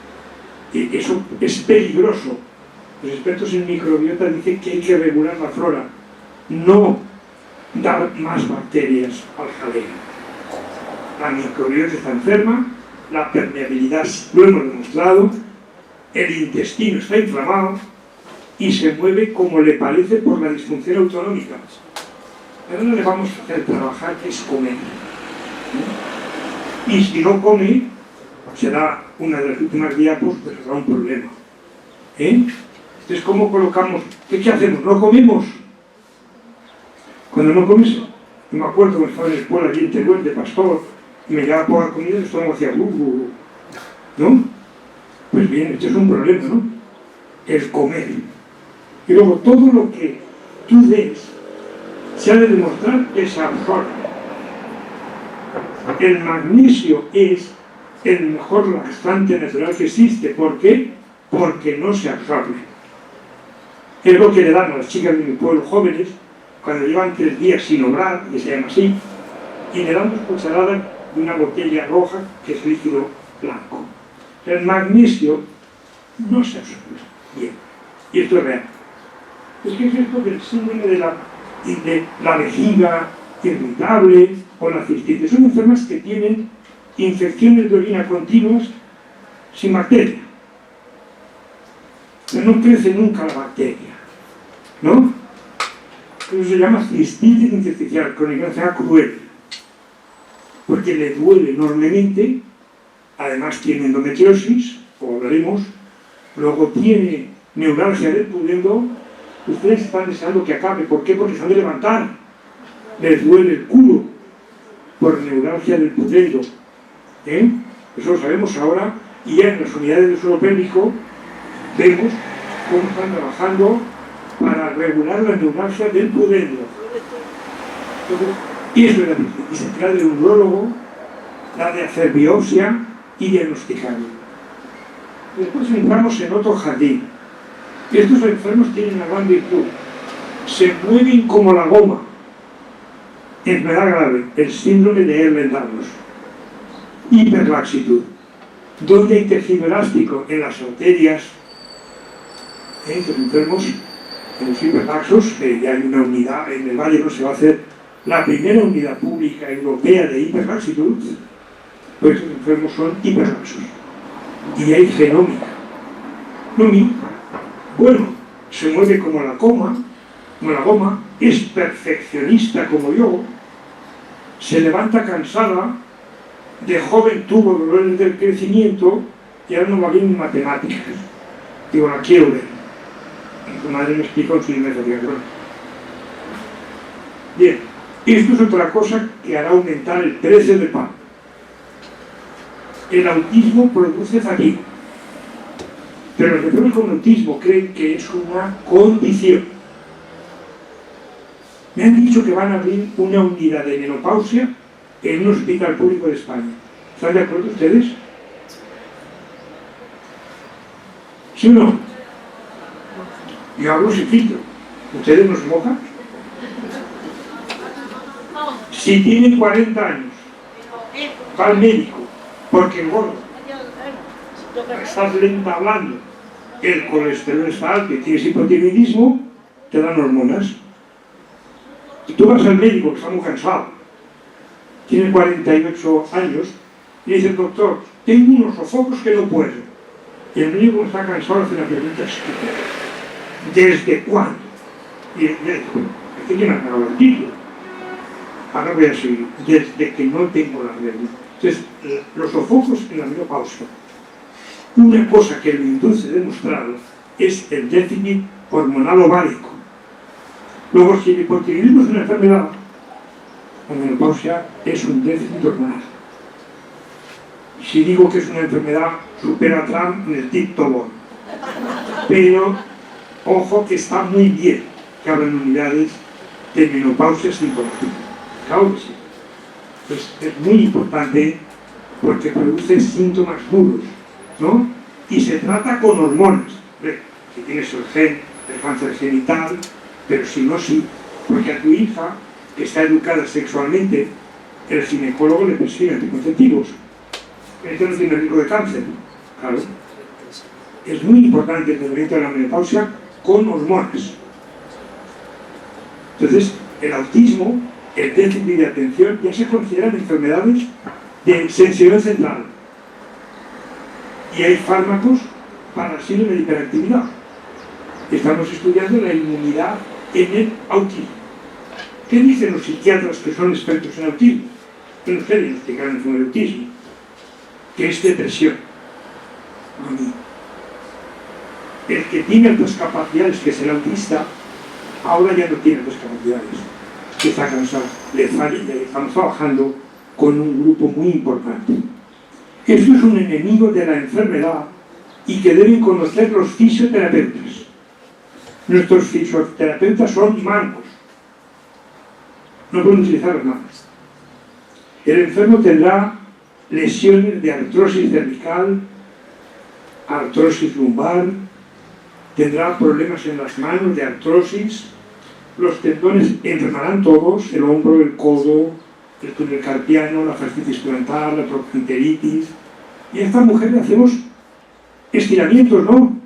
Y eso es peligroso. Los expertos en microbiota dicen que hay que regular la flora, no dar más bacterias al jaleo. La microbiota está enferma, la permeabilidad lo hemos demostrado, el intestino está inflamado y se mueve como le parece por la disfunción autonómica. Ahora le vamos a hacer trabajar, que es comer. Y si no come, será una de las últimas diapos, pero será un problema. Entonces, ¿cómo colocamos? ¿Qué hacemos? ¿No comemos? Cuando no comes, me acuerdo que estaba en la escuela allí en Teruel de pastor y me llevaba poca comida y el estómago hacía ¿no? Pues bien, este es un problema, ¿no? El comer. Y luego todo lo que tú des se ha de demostrar que se absorbe. El magnesio es el mejor laxante natural que existe. ¿Por qué? Porque no se absorbe. Es lo que le dan a las chicas de mi pueblo jóvenes cuando llevan 3 días sin obrar, que se llama así, y le dan 2 cucharadas de una botella roja que es líquido blanco. El magnesio no se absorbe bien. Y esto es real. Es que es esto del síndrome de la vejiga irritable o la cistitis. Son enfermas que tienen infecciones de orina continuas sin bacteria. Pero no crece nunca la bacteria, ¿no? Eso se llama cistitis intersticial crónica, sea cruel, porque le duele enormemente, además tiene endometriosis, como hablaremos, luego tiene neuralgia del pudendo. Ustedes están deseando que acabe. ¿Por qué? Porque se han de levantar. Les duele el culo por neuralgia del pudendo. Eso lo sabemos ahora, y ya en las unidades de suelo pélvico vemos cómo están trabajando para regular la neuralgia del pudendo. Entonces, eso es la disciplina. Y se trata de un neurólogo, la de hacer biopsia y diagnosticarlo. Después entramos en otro jardín. Estos enfermos tienen una gran virtud. Se mueven como la goma. Enfermedad grave, el síndrome de Ehlers-Danlos. Hiperlaxitud. ¿Dónde hay tejido elástico? En las arterias. Los enfermos, en los hiperlaxos, ya hay una unidad, en el Valle no se va a hacer la primera unidad pública europea de hiperlaxitud, pues los enfermos son hiperlaxos. Y hay genómica. Bueno, se mueve como la goma, es perfeccionista como yo, se levanta cansada, de joven tuvo dolores del crecimiento y ahora no va bien en matemáticas. Digo, la quiero ver. Y tu madre me explicó en su investigación. Bien, esto es otra cosa que hará aumentar el precio del pan. El autismo produce fatiga, pero los enfermos con autismo creen que es una condición. Me han dicho que van a abrir una unidad de menopausia en un hospital público de España. ¿Están de acuerdo ustedes? ¿Sí o no? Yo hablo sin filtro. ¿Ustedes no se mojan? Si tienen 40 años, va al médico, porque engorda. Estás lenta hablando, el colesterol está alto y tienes hipotiroidismo, te dan hormonas. Y tú vas al médico que está muy cansado, tiene 48 años, y dice el doctor, tengo unos sofocos que no puedo. Y el médico está cansado hace una pregunta estúpida. ¿Desde cuándo? Y el médico, ¿qué me ha acabado el título? Ahora voy a seguir. Desde que no tengo la regla. Entonces, los sofocos en la menopausia. Una cosa que lo induce demostrado es el déficit hormonal ovárico. Luego, si el hipotiroidismo es una enfermedad, la menopausia es un déficit hormonal. Si digo que es una enfermedad, supera a Trump en el dictobón. Pero, ojo que está muy bien que abran unidades de menopausia psicológica. Claro que sí. Pues es muy importante porque produce síntomas duros, ¿no? Y se trata con hormonas. Si tienes el gen, el cáncer genital, pero si no, sí. Porque a tu hija, que está educada sexualmente, el ginecólogo le prescribe anticonceptivos. Este no tiene riesgo de cáncer. Claro. Es muy importante el tratamiento de la menopausia con hormonas. Entonces, el autismo, el déficit de atención, ya se consideran enfermedades de sensibilidad central. Y hay fármacos para el síndrome de hiperactividad. Estamos estudiando la inmunidad en el autismo. ¿Qué dicen los psiquiatras que son expertos en autismo? Que no sé diagnosticar el enfermo de autismo. Que es depresión. A mí. El que tiene altas capacidades, que es el autista, ahora ya no tiene altas capacidades. Que está cansado. Estamos trabajando con un grupo muy importante. Eso es un enemigo de la enfermedad y que deben conocer los fisioterapeutas. Nuestros fisioterapeutas son mancos. No pueden utilizar las manos. El enfermo tendrá lesiones de artrosis cervical, artrosis lumbar, tendrá problemas en las manos de artrosis, los tendones enfermarán todos, el hombro, el codo, el túnel carpiano, la fascitis plantar, la prochanteritis. Y a esta mujer le hacemos estiramientos, ¿no?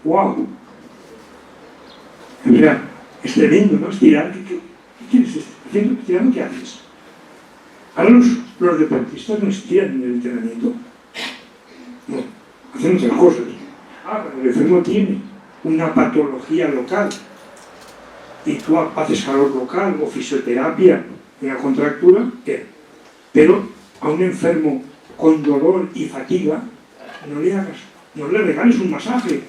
¡Wow! O sea, es tremendo, ¿no? Estirar. ¿Qué quieres? ¿Estirando qué haces? Ahora los deportistas no estiran en el entrenamiento. No, hacen otras cosas. Cuando el enfermo tiene una patología local y tú haces calor local o fisioterapia, una contractura, ¿qué? Pero a un enfermo con dolor y fatiga, no le regales un masaje.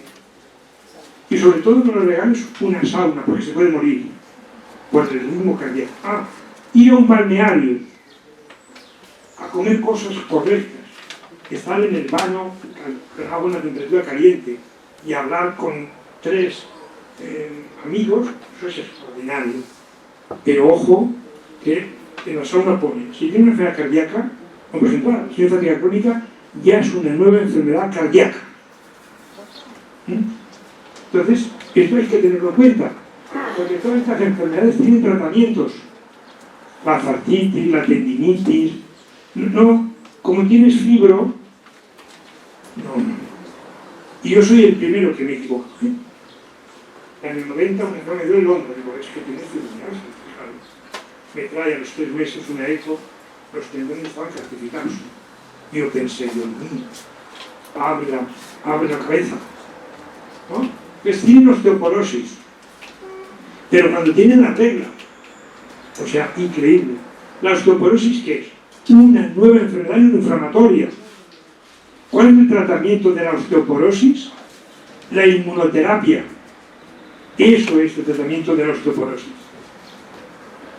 Y sobre todo no le regales una sauna, porque se puede morir por el ritmo cardíaco. Ir a un balneario, a comer cosas correctas, estar en el baño con agua a una temperatura caliente y hablar con 3 amigos, eso es extraordinario. Pero ojo, que en la sauna pone, si tiene una enfermedad cardíaca, pues entonces, si tiene fatiga crónica, ya es una nueva enfermedad cardíaca. Entonces, esto hay que tenerlo en cuenta, porque todas estas enfermedades tienen tratamientos. La artritis, la tendinitis, no, como tienes fibro, no. Y yo soy el primero que me equivoco. En el 90 una enfermedad me dio el hombro, digo, es que tienes fibromialgia. Me trae a los 3 meses una eco, los tendones estaban calcificados. Yo pensé, Dios mío, abre la cabeza, ¿no? Pues tienen osteoporosis, pero cuando tienen la regla, o sea, increíble. La osteoporosis, ¿qué es? Una nueva enfermedad inflamatoria. ¿Cuál es el tratamiento de la osteoporosis? La inmunoterapia. Eso es el tratamiento de la osteoporosis.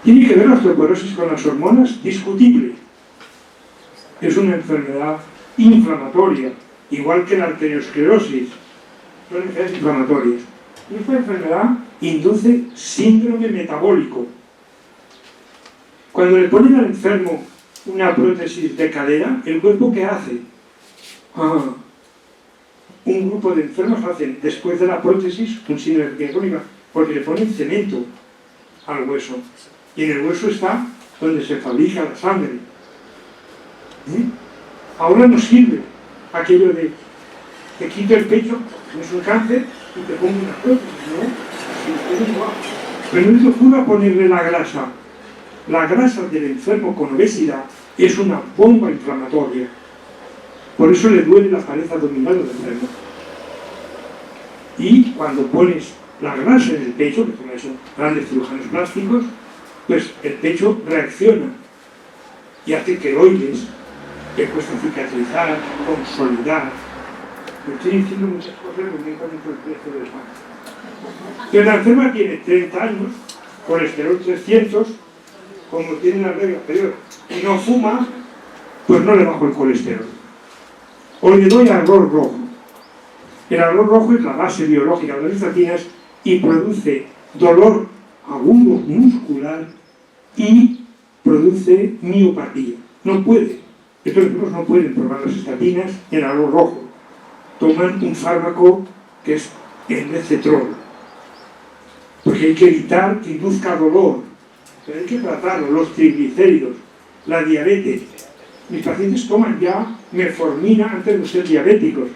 ¿Tiene que ver la osteoporosis con las hormonas? Discutible. Es una enfermedad inflamatoria, igual que la arteriosclerosis. Son enfermedades inflamatorias. Y esta enfermedad induce síndrome metabólico. Cuando le ponen al enfermo una prótesis de cadera, ¿el cuerpo qué hace? Un grupo de enfermos hacen, después de la prótesis, un síndrome crónica, porque le ponen cemento al hueso. Y en el hueso está donde se fabrica la sangre. Ahora no sirve aquello de te quito el pecho, tienes un cáncer y te pongo una prótesis, ¿no? Pero no es locura ponerle la grasa. La grasa del enfermo con obesidad es una bomba inflamatoria. Por eso le duele la pared abdominal del enfermo. Y cuando pones la grasa en el pecho, que son esos grandes cirujanos plásticos, pues el pecho reacciona y hace queloides que cuesta cicatrizar, consolidar. Me estoy diciendo muchas cosas que me encuentro el precio del pan. Pero la enferma tiene 30 años, colesterol 300, como tiene la regla anterior, y no fuma, pues no le bajo el colesterol. O le doy arroz rojo. El arroz rojo es la base biológica de las estatinas y produce dolor agudo muscular y produce miopatía. No puede. Estos enfermos no pueden probar las estatinas en el arroz rojo. Toman un fármaco que es el Lecetrol, porque hay que evitar que induzca dolor, pero hay que tratarlo. Los triglicéridos, la diabetes. Mis pacientes toman ya metformina antes de ser diabéticos.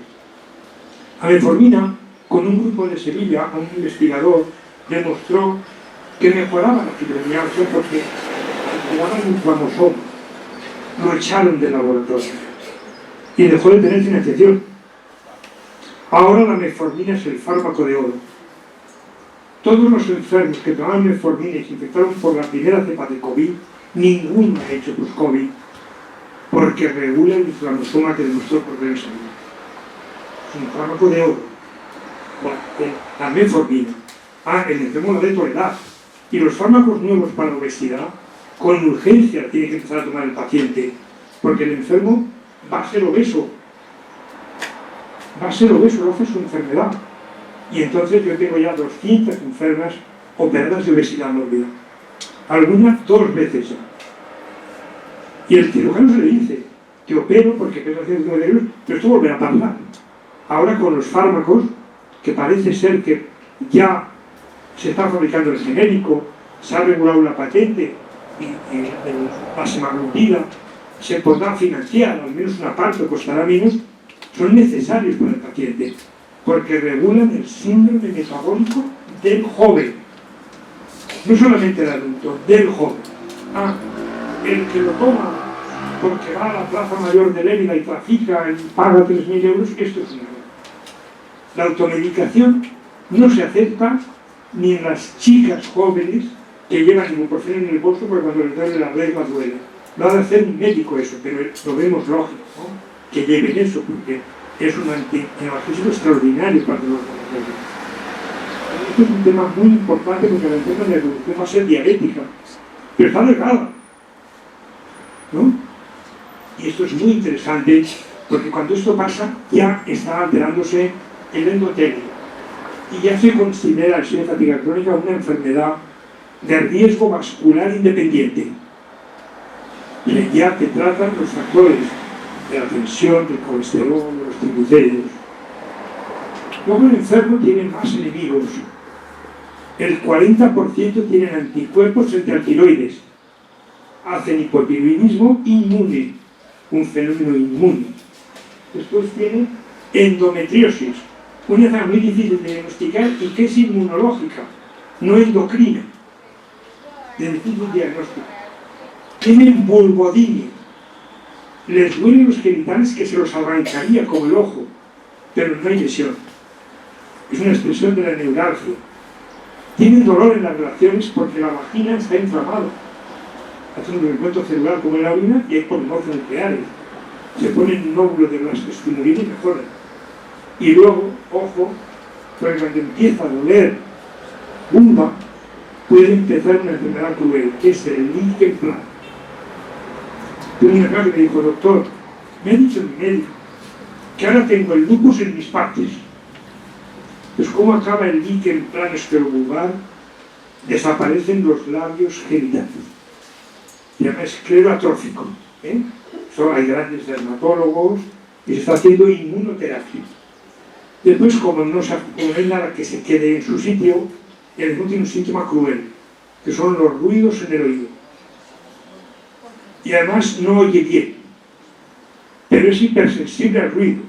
A metformina, con un grupo de Sevilla, un investigador demostró que mejoraba la fibromialgia porque activaban un inflamosoma. Lo echaron del laboratorio y dejó de tener financiación. Ahora la metformina es el fármaco de oro. Todos los enfermos que tomaban metformina y se infectaron por la primera cepa de COVID, ninguno ha hecho post-COVID, porque regula el inflamosoma que demostró por tener salud. Es un fármaco de oro. Bueno, la metformina. El enfermo la de tolerad. Y los fármacos nuevos para la obesidad, con urgencia tiene que empezar a tomar el paciente, porque el enfermo va a ser obeso. Va a ser obeso, lo hace su enfermedad. Y entonces yo tengo ya 200 enfermas operadas de obesidad mórbida. Algunas 2 veces ya. Y el cirujano se le dice, te opero porque pesas 109 kilos, pero esto volverá a pasar. Ahora con los fármacos, que parece ser que ya se está fabricando el genérico, se ha regulado la patente y la semaglutida, se podrá financiar, al menos una parte costará menos, son necesarios para el paciente, porque regulan el síndrome metabólico del joven, no solamente del adulto, del joven. El que lo toma porque va a la Plaza Mayor de Lérida y trafica y paga 3.000 euros, esto es un error. La automedicación no se acepta ni en las chicas jóvenes que llevan ibuprofeno en el bolso porque cuando les duele la regla duele. Lo ha de hacer un médico eso, pero lo vemos lógico, ¿no? Que lleven eso, porque es un antianalgésico extraordinario para los adolescentes. Esto es un tema muy importante porque la enfermedad de la evolución va a ser diabética, pero está delgada, ¿no? Y esto es muy interesante porque cuando esto pasa ya está alterándose el endotelio y ya se considera el síndrome de fatiga crónica una enfermedad de riesgo vascular independiente. Ya te tratan los factores de la tensión, del colesterol, de los triglicéridos. Luego el enfermo tiene más enemigos. El 40% tienen anticuerpos frente al tiroides. Hacen hipotiroidismo inmune, un fenómeno inmune. Después tiene endometriosis, una enfermedad muy difícil de diagnosticar y que es inmunológica, no endocrina, de difícil diagnóstico. Tienen vulvodinia, les duelen los genitales que se los arrancaría como el ojo, pero no hay lesión. Es una expresión de la neuralgia. Tienen dolor en las relaciones porque la vagina está inflamada. Hacen un recuento celular como en la orina y hay polimorfios nucleares. Se ponen nódulos de blasfemina y mejoran. Y luego, ojo, porque cuando empieza a doler vulva, puede empezar una enfermedad cruel, que es el lichen planus. Tengo una cara que me dijo, doctor, me ha dicho mi médico que ahora tengo el lupus en mis partes. Pues ¿cómo acaba el lichen planus esclerobulbar? Desaparecen los labios genitales. Se llama esclero atrófico. Hay grandes dermatólogos y se está haciendo inmunoterapia. Después, como no hay nada que se quede en su sitio, el enfermo tiene un síntoma cruel, que son los ruidos en el oído. Y además no oye bien, pero es hipersensible al ruido.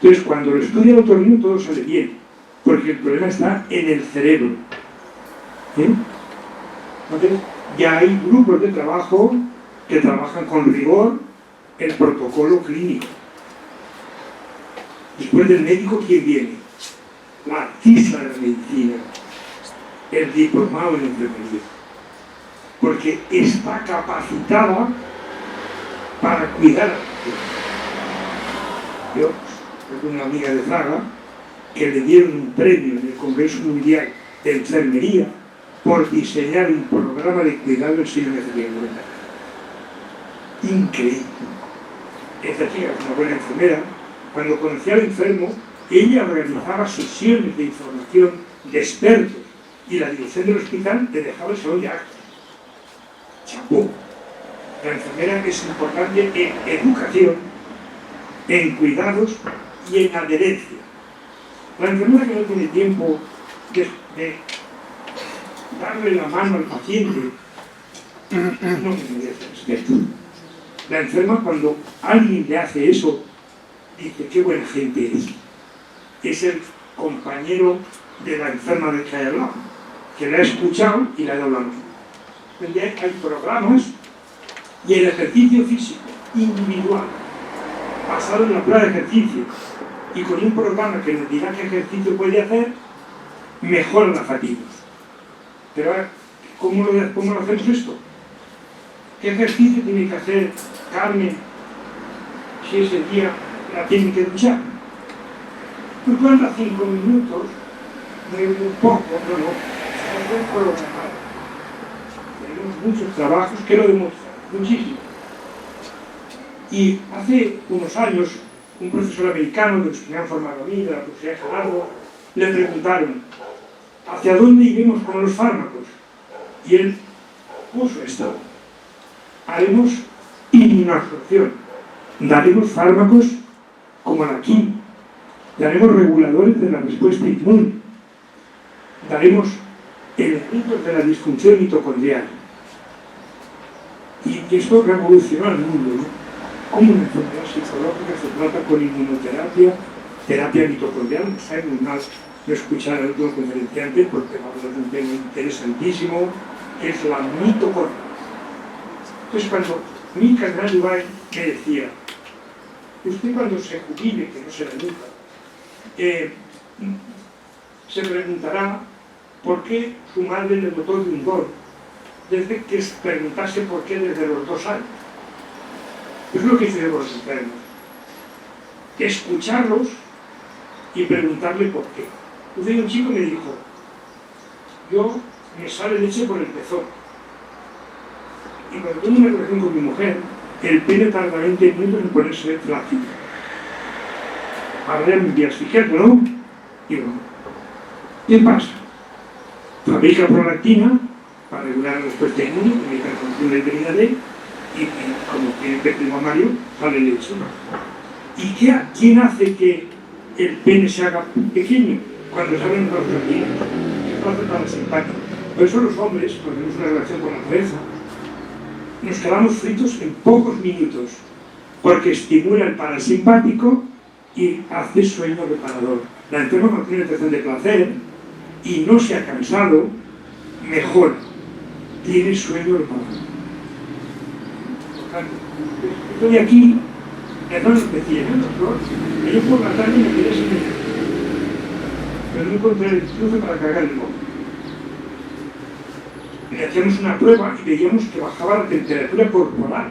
Entonces, cuando lo estudia el otorrino todo sale bien, porque el problema está en el cerebro. Entonces, ya hay grupos de trabajo que trabajan con rigor el protocolo clínico. Después del médico, ¿quién viene? La artista de la medicina, el diplomado en enfermería, porque está capacitada para cuidar a la gente. Yo tengo una amiga de Zaga que le dieron un premio en el Congreso Mundial de Enfermería por diseñar un programa de cuidado del síndrome de fatiga crónica. Increíble. Esta chica es una buena enfermera. Cuando conocía al enfermo, ella organizaba sesiones de información de expertos y la dirección del hospital te dejaba el salón de actos. ¡Chapó! La enfermera es importante en educación, en cuidados y en adherencia. La enfermera que no tiene tiempo de darle la mano al paciente no merece respeto. La enferma, cuando alguien le hace eso, dice, qué buena gente es. Es el compañero de la enferma del que hay al lado, que la ha escuchado y le ha dado la mano. Hay programas y el ejercicio físico individual, basado en la prueba de ejercicio, y con un programa que nos dirá qué ejercicio puede hacer, mejora la fatiga. Pero ¿cómo lo hacemos esto? ¿Qué ejercicio tiene que hacer Carmen si ese día la tiene que duchar? Pues anda 5 minutos, de un poco, no, es programado. Tenemos muchos trabajos que lo demuestran, muchísimo. Y hace unos años, un profesor americano de los que me han formado a mí, de la Universidad de Harvard, le preguntaron, ¿hacia dónde iremos con los fármacos? Y él puso esto. Haremos inmunoabsorción, daremos fármacos como la quimio, daremos reguladores de la respuesta inmune, daremos elementos de la disfunción mitocondrial. Y esto revolucionó al mundo, ¿no? Como una enfermedad psicológica se trata con inmunoterapia, terapia mitocondrial, está en un mal. yo escuchar al último conferenciante porque va a hablar de un tema interesantísimo, que es la mitocondria. Entonces, cuando mi carnal Ibai me decía, usted cuando se jubile, que no será nunca, se preguntará por qué su madre le dotó de un don, desde que se preguntase por qué desde los 2 años. Es lo que hice con los enfermos. Escucharlos y preguntarle por qué. Entonces un chico me dijo, yo me sale leche por el pezón. Y cuando tengo una relación con mi mujer, el pene tarda 20 minutos en ponerse flácido. Ahora ya me envía al psiquiatra, ¿no? Y bueno, ¿qué pasa? Fabrica prolactina para regular la respuesta inmune, fabrica la función de vitamina D, y como tiene pez mamario, sale leche. ¿Y quién hace que el pene se haga pequeño? Cuando salen los prolactinas. Eso hace parasimpático. Por eso los hombres, cuando tenemos una relación con la cabeza, nos quedamos fritos en pocos minutos, porque estimula el parasimpático y hace sueño reparador. La enferma cuando tiene una sensación de placer y no se ha cansado, mejora, tiene sueño reparador. Estoy aquí, hermanos decían, doctor, que yo por la tarde me quedé sin ella, pero no encontré el cruce para cargar el móvil. Le hacíamos una prueba y veíamos que bajaba la temperatura corporal.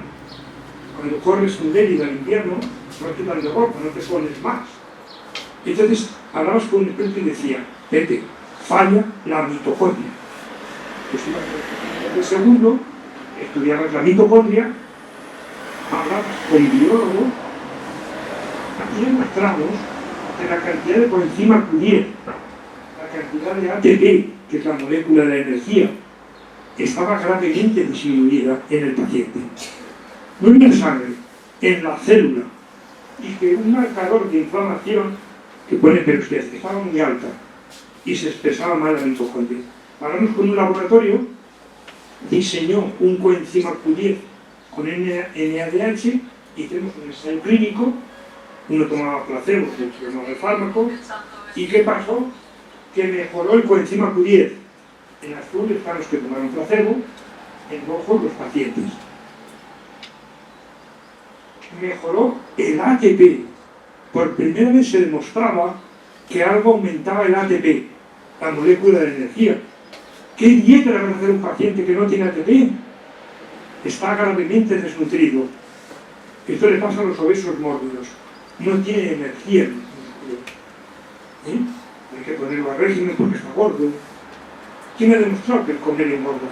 Cuando corres un débil al invierno, no te dan de ropa, no te pones más. Entonces hablabas con un experto y decía, vete, falla la mitocondria. Pues el segundo, estudiabas la mitocondria, hablabas con el biólogo y demostramos que la cantidad de coenzima Q10, la cantidad de ATP, que es la molécula de la energía, estaba gravemente disminuida en el paciente. No en la sangre, en la célula. Y que un marcador de inflamación que pone, pero usted, estaba muy alta y se expresaba mal la mitocondria. Hablamos con un laboratorio, diseñó un coenzima Q10 con NADH y tenemos un ensayo clínico, uno tomaba placebo, otro tomaba el fármaco, y ¿qué pasó? Que mejoró el coenzima Q10. En azul están los que tomaron placebo, en rojo los pacientes. Mejoró el ATP. Por primera vez se demostraba que algo aumentaba el ATP, la molécula de energía. ¿Qué dieta le va a hacer un paciente que no tiene ATP? Está gravemente desnutrido. Esto le pasa a los obesos mórbidos. No tiene energía el músculo. Hay que ponerlo a régimen porque está gordo. ¿Quién ha demostrado que el comer engorda?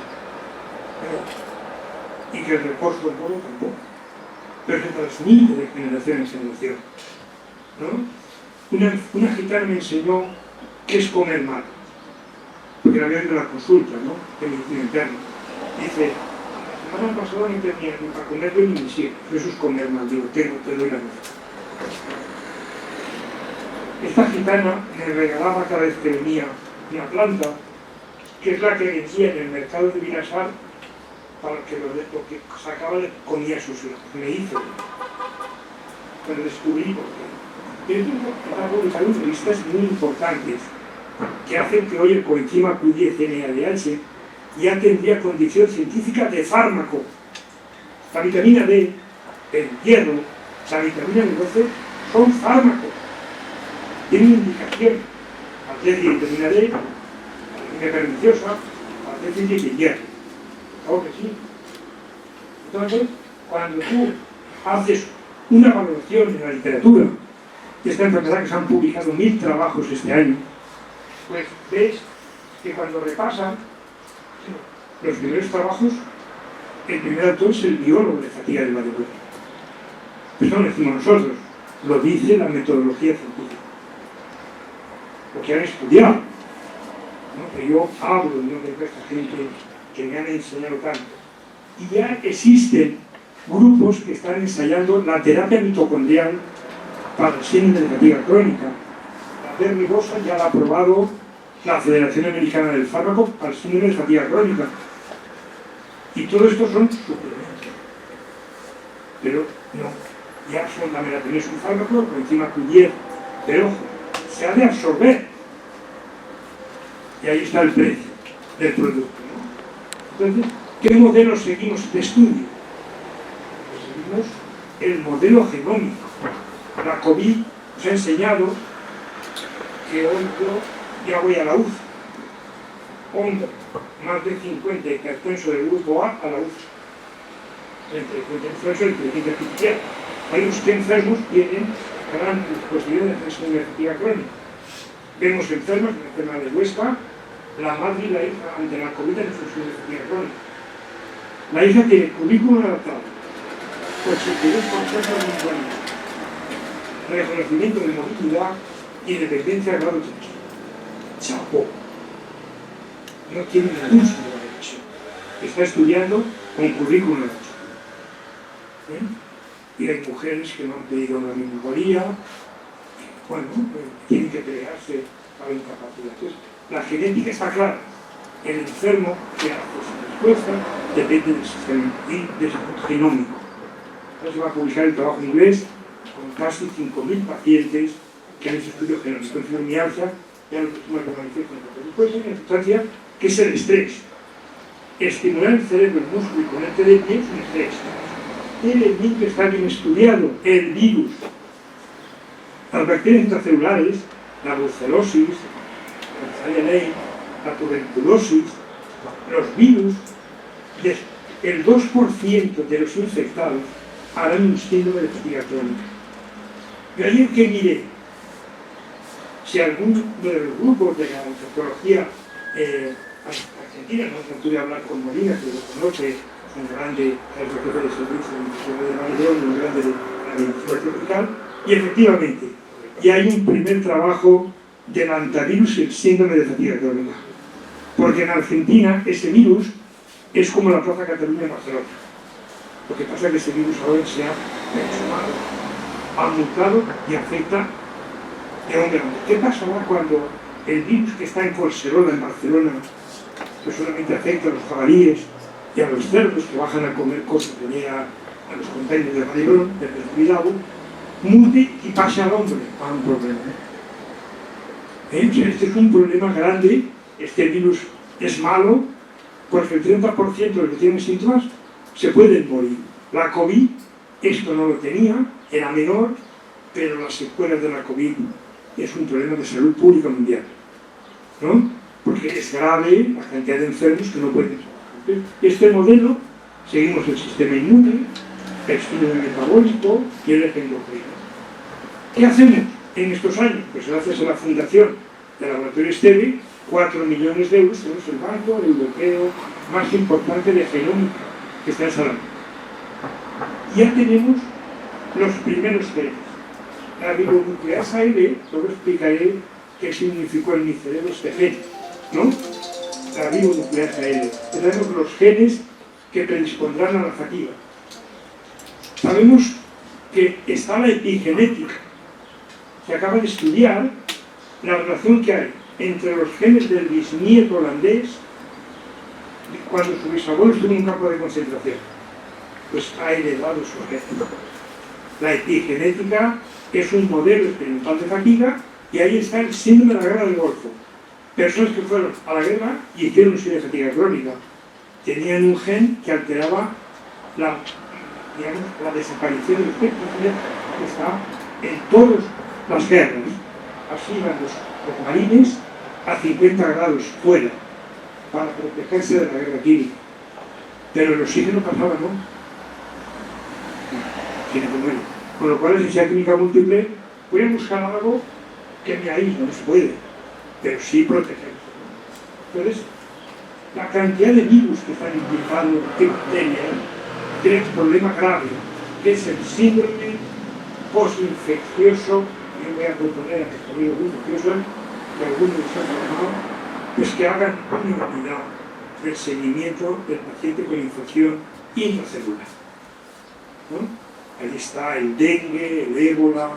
Y que el reposo engorda tampoco. Pero se transmite de generación en generación. ¿No? Una gitana me enseñó qué es comer mal. Porque la había ido a la consulta, ¿no? De medicina interna. Dice, la semana pasada no tenía ni para comer bien ni me sigue. Eso es comer mal. Digo, te doy la nota. Esta gitana me regalaba cada vez que venía una planta, que es la que vendía en el mercado de Vilasar para que lo que sacaba comía sus hijos. Me hizo. Cuando descubrí por qué. Yo tengo publicado revistas muy importantes que hacen que hoy el coenzima Q10 NADH ya tendría condición científica de fármaco. La vitamina D, el hierro, la vitamina B12 son fármacos. Tienen indicación al déficit de vitamina D, a la perniciosa, al déficit de hierro. Claro que sí. Entonces, cuando tú haces una valoración en la literatura de esta enfermedad, que se han publicado 1000 trabajos este año, pues ves que cuando repasan los primeros trabajos, el primer autor es el biólogo de fatiga del Vallebrón. Eso no lo decimos nosotros, lo dice la metodología científica. Lo que han estudiado, ¿no? Que yo hablo en nombre de esta gente que me han enseñado tanto. Y ya existen grupos que están ensayando la terapia mitocondrial para el síndrome de fatiga crónica. La D-ribosa ya la ha aprobado la Federación Americana del Fármaco para el síndrome de fatiga crónica. Y todo esto son suplementos. Pero no, ya son la melatonina, es un fármaco, por encima Q10, pero ojo, se ha de absorber. Y ahí está el precio del producto, ¿no? Entonces, ¿qué modelo seguimos de estudio? Pues seguimos el modelo genómico. La COVID nos ha enseñado que hoy yo ya voy a la UCI. Hombre, más de 50 hipertenso del grupo A la UCI. Entre hipertenso y inteligencia artificial. Hay los que enfermos tienen gran posibilidad de hacerse una fatiga crónica. Vemos enfermos, la enferma de Huesca, la madre y la hija ante la COVID en función de fatiga crónica. La hija tiene currículum adaptado, 82% de mensualidad, reconocimiento de movilidad y dependencia de grado 3. Chapó. No tiene ningún síntoma de depresión. Está estudiando con currículum adaptado. Y hay mujeres que no han pedido una memoria, bueno, tienen que pelearse a la incapacidad. Entonces, la genética está clara. El enfermo que hace su respuesta depende del sistema y del genómico. Entonces se va a publicar el trabajo en inglés con casi 5.000 pacientes que han hecho estudios genómicos. En fibromialgia, ya lo que manifiesto. Después hay una sustancia que es el estrés. Estimular el cerebro, el músculo y ponerte de pie es un estrés. El elemento está bien estudiado, el virus. Las bacterias intracelulares, la brucelosis, la Leigh, la tuberculosis, los virus, el 2% de los infectados harán un síndrome de fatiga crónica. Yo ayer que miré si alguno de los grupos de la infectología argentina, no pude hablar con Molina, que lo conoce, un grande, el jefe de servicio de Valleón, un grande de la medicina tropical, y efectivamente, y hay un primer trabajo del antivirus y el síndrome de fatiga crónica. Porque en Argentina ese virus es como la Plaza Cataluña en Barcelona. Lo que pasa es que ese virus ahora se ha transformado, ha mutado y afecta de hombre a hombre. ¿Qué pasará cuando el virus que está en Collserola, en Barcelona, que solamente afecta a los jabalíes y a los cerdos que bajan a comer cosas que llega a los containers de Vallebrón, del cuidado, mute y pase al hombre? A un problema. Este es un problema grande. Este virus es malo porque el 30% de los que tienen síntomas se pueden morir. La COVID, esto no lo tenía, era menor, pero las secuelas de la COVID es un problema de salud pública mundial, ¿no? Porque es grave la cantidad de enfermos que no pueden trabajar. Este modelo, seguimos el sistema inmune, el síndrome metabólico y el eje endocrino. ¿Qué hacemos en estos años? Pues gracias a la fundación del laboratorio Esteve, 4 millones de euros, tenemos el banco europeo más importante de genómica que está en Salamanca. Ya tenemos los primeros genes. La ribonucleasa L, luego explicaré qué significó en mi cerebro este gen, ¿no? La ribonucleasa L. Tenemos los genes que predispondrán a la fatiga. Sabemos que está la epigenética. Se acaba de estudiar la relación que hay entre los genes del bisnieto holandés cuando su bisabuelo estuvo en un campo de concentración. Pues ha heredado su genes. La epigenética es un modelo experimental de fatiga y ahí está el síndrome de la guerra del Golfo. Personas que fueron a la guerra y hicieron un síndrome de fatiga crónica. Tenían un gen que alteraba la desaparición del espectro que está en todas las guerras. Así van los marines a 50 grados fuera para protegerse de la guerra química. Pero el oxígeno pasaba, ¿no? Tiene que morir. Con lo cual, la necesidad química múltiple, voy a buscar algo que me aísle, no se puede, pero sí protegerse. Entonces, la cantidad de virus que están implicados en bacterias tiene un problema grave, que es el síndrome postinfeccioso. Yo voy a proponer a mis amigos infecciosos que algunos de ustedes pues que hagan una unidad del seguimiento del paciente con infección intracelular, ¿no? Ahí está el dengue, el ébola.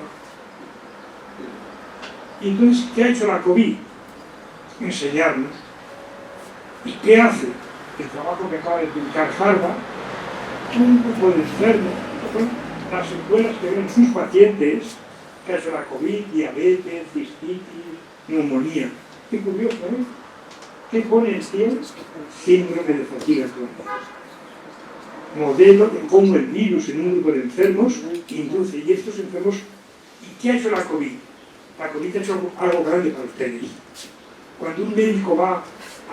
Y entonces, ¿qué ha hecho la COVID? Enseñarnos. ¿Y qué hace? El trabajo que acaba de publicar Harvard, un grupo de enfermos, las secuelas que ven sus pacientes, que ha hecho la COVID, diabetes, cistitis, neumonía. Qué curioso, ¿eh? ¿Qué pone en pie? Síndrome de fatiga crónica. Modelo de cómo el virus en un grupo de enfermos induce. Y estos enfermos, ¿y qué ha hecho la COVID? La COVID ha hecho algo grande para ustedes. Cuando un médico va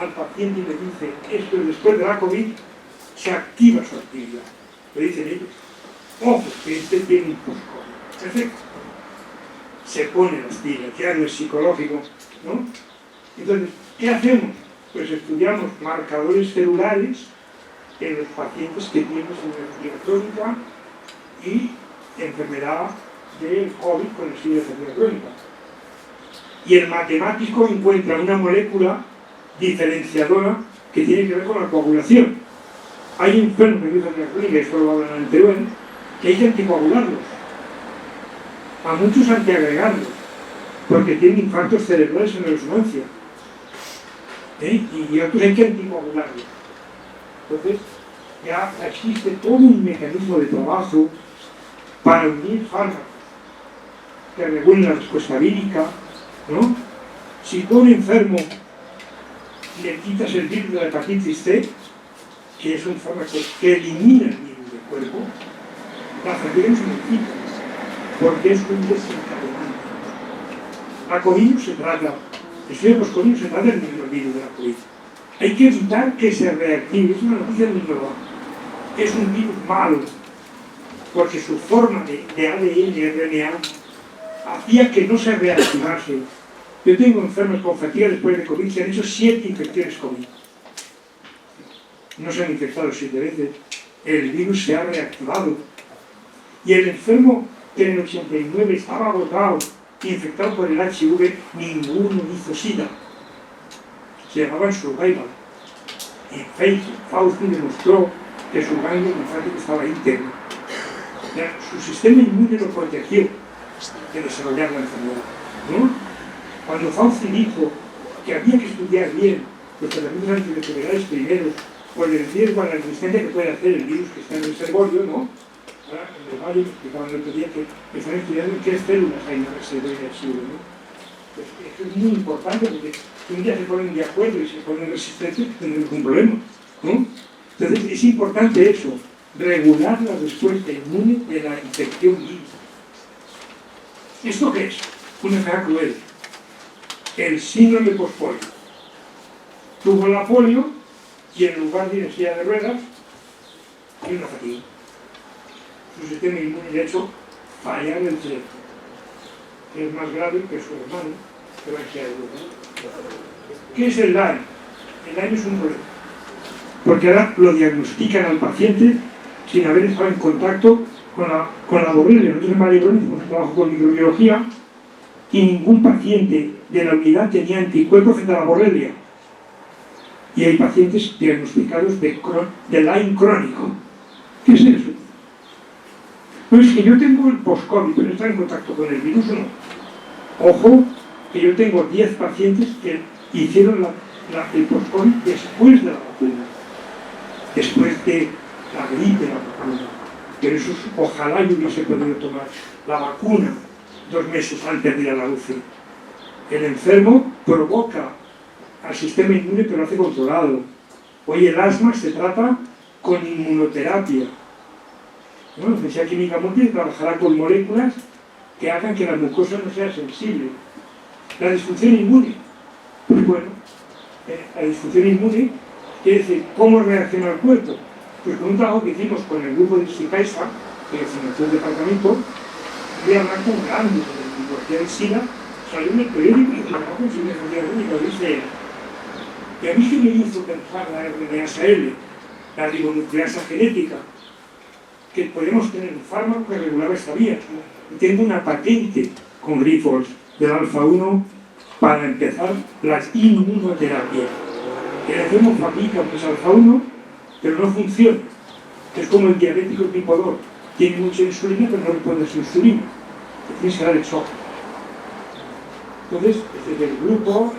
al paciente y le dice esto es después de la COVID, se activa su actividad. Le dicen ellos, ojo, que este tiene un post-COVID. Perfecto. Se pone las pilas, ya no es psicológico, ¿no? Entonces, ¿qué hacemos? Pues estudiamos marcadores celulares en los pacientes que tienen fatiga crónica y enfermedad del COVID con el síndrome de fatiga crónica. Y el matemático encuentra una molécula diferenciadora que tiene que ver con la coagulación. Hay enfermos de fatiga crónica, esto lo hablan en el anterior, que hay que anticoagularlos, a muchos antiagregarlos, porque tienen infartos cerebrales en resonancia. Y otros hay que anticoagularlos. Entonces, ya existe todo un mecanismo de trabajo para unir fármacos que regulen la respuesta vírica, ¿no? Si tú a un enfermo le quitas el virus de la hepatitis C, que es un fármaco que elimina el virus del cuerpo, la fatiga no se modifica, porque es un desencadenante. La COVID se trata, el estudio post-COVID se trata del mismo virus de la COVID. Hay que evitar que se reactive, es una noticia muy nueva. Es un virus malo, porque su forma de ADN, RNA, hacía que no se reactivase. Yo tengo enfermos con fatiga después de COVID que han hecho 7 infecciones COVID. No se han infectado 7 veces. El virus se ha reactivado. Y el enfermo que en el 89 estaba agotado, infectado por el HIV, ninguno hizo SIDA. Se llamaban survival. Y Fauci demostró que su ganglio linfático estaba íntegro. Su sistema inmune lo protegió de desarrollar la enfermedad, ¿no? Cuando Fauci dijo que había que estudiar bien los tratamientos antirretrovirales primero por el riesgo a la resistencia que puede hacer el virus que está en el servolio, ¿no? Ahora, en el Valle me explicaban el otro día que están estudiando en qué células hay en el servolio, ¿no? Pues esto es muy importante porque si un día se ponen de acuerdo y se ponen resistentes, no hay ningún problema, ¿no? Entonces es importante eso, regular la respuesta inmune de la infección vírica. ¿Esto qué es? Una enfermedad cruel. El síndrome post-polio. Tuvo la polio y en lugar de ir en silla de ruedas, tiene una fatiga. Su sistema inmune, de hecho, fallar el cerebro. Es más grave que su hermano, que va en silla de ruedas. ¿Qué es el Lyme? El Lyme es un problema. Porque ahora lo diagnostican al paciente sin haber estado en contacto con la borrelia. Nosotros en Vallebrón hicimos un trabajo con microbiología y ningún paciente de la unidad tenía anticuerpos frente a la borrelia. Y hay pacientes diagnosticados de Lyme crónico. ¿Qué es eso? Pues que yo tengo el post-COVID, pero está en contacto con el virus o no. Ojo, que yo tengo 10 pacientes que hicieron el post-COVID después de la vacuna. Después de la gripe, la vacuna. Pero eso ojalá yo hubiese podido tomar la vacuna 2 meses antes de ir a la UCI. El enfermo provoca al sistema inmune, pero lo hace controlado. Hoy el asma se trata con inmunoterapia. ¿No? La física química múltiple trabajará con moléculas que hagan que la mucosa no sea sensible. La disfunción inmune. Pues bueno, la disfunción inmune quiere decir cómo reacciona el cuerpo. Pues con un trabajo que hicimos con el grupo de SICAISA, que financió el departamento, voy a hablar con grandes de la tecnología del SIDA, salió en el periódico y trabajó con Síndrome única, dice él. Y a mí que me hizo pensar la RNA-SL, la ribonucleasa genética, que podemos tener un fármaco que regulaba esta vía. Y tengo una patente con Grifols del alfa-1 para empezar las inmunoterapias. El enfermo fabrica un alfa-1, pero no funciona. Es como el diabético tipo 2. Tiene mucha insulina, pero no responde a su insulina. Tienes que dar el shock. Entonces, desde el grupo,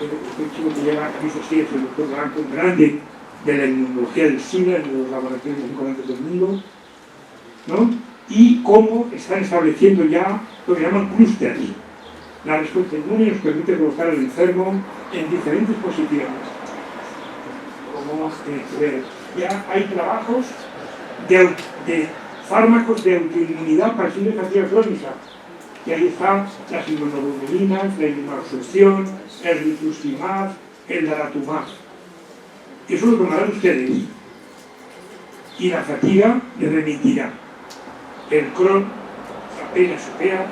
el chico que lleva a Cristo el doctor Blanco, grande de la inmunología del SIDA en los laboratorios más importantes del mundo, ¿no? Y cómo están estableciendo ya lo que llaman clústeres. La respuesta inmune nos permite colocar al enfermo en diferentes posiciones. no tiene que ver. Ya hay trabajos de fármacos de autoinmunidad para síndrome de fatiga crónica. Y ahí están las inmunoglobulinas, la inmunoabsorción, el rituximab, el daratumab. Eso lo tomarán ustedes. Y la fatiga les remitirá. El Crohn apenas se vea,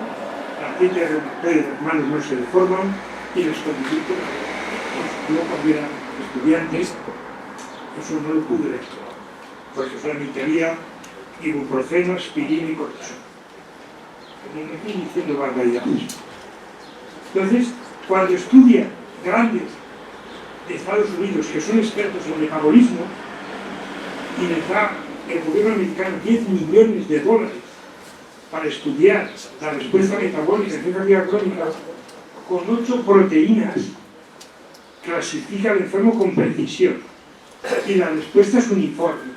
la artritis reumatoide de las manos no se deforman y los condiciones. Yo cuando era estudiante, eso no lo pude ver, porque solamente había ibuprofeno, aspirina y cortisona. Me estoy diciendo barbaridades. Entonces, cuando estudian grandes de Estados Unidos que son expertos en metabolismo y les da el gobierno americano 10 millones de dólares para estudiar la respuesta metabólica en fatiga crónica, con 8 proteínas clasifica al enfermo con precisión y la respuesta es uniforme.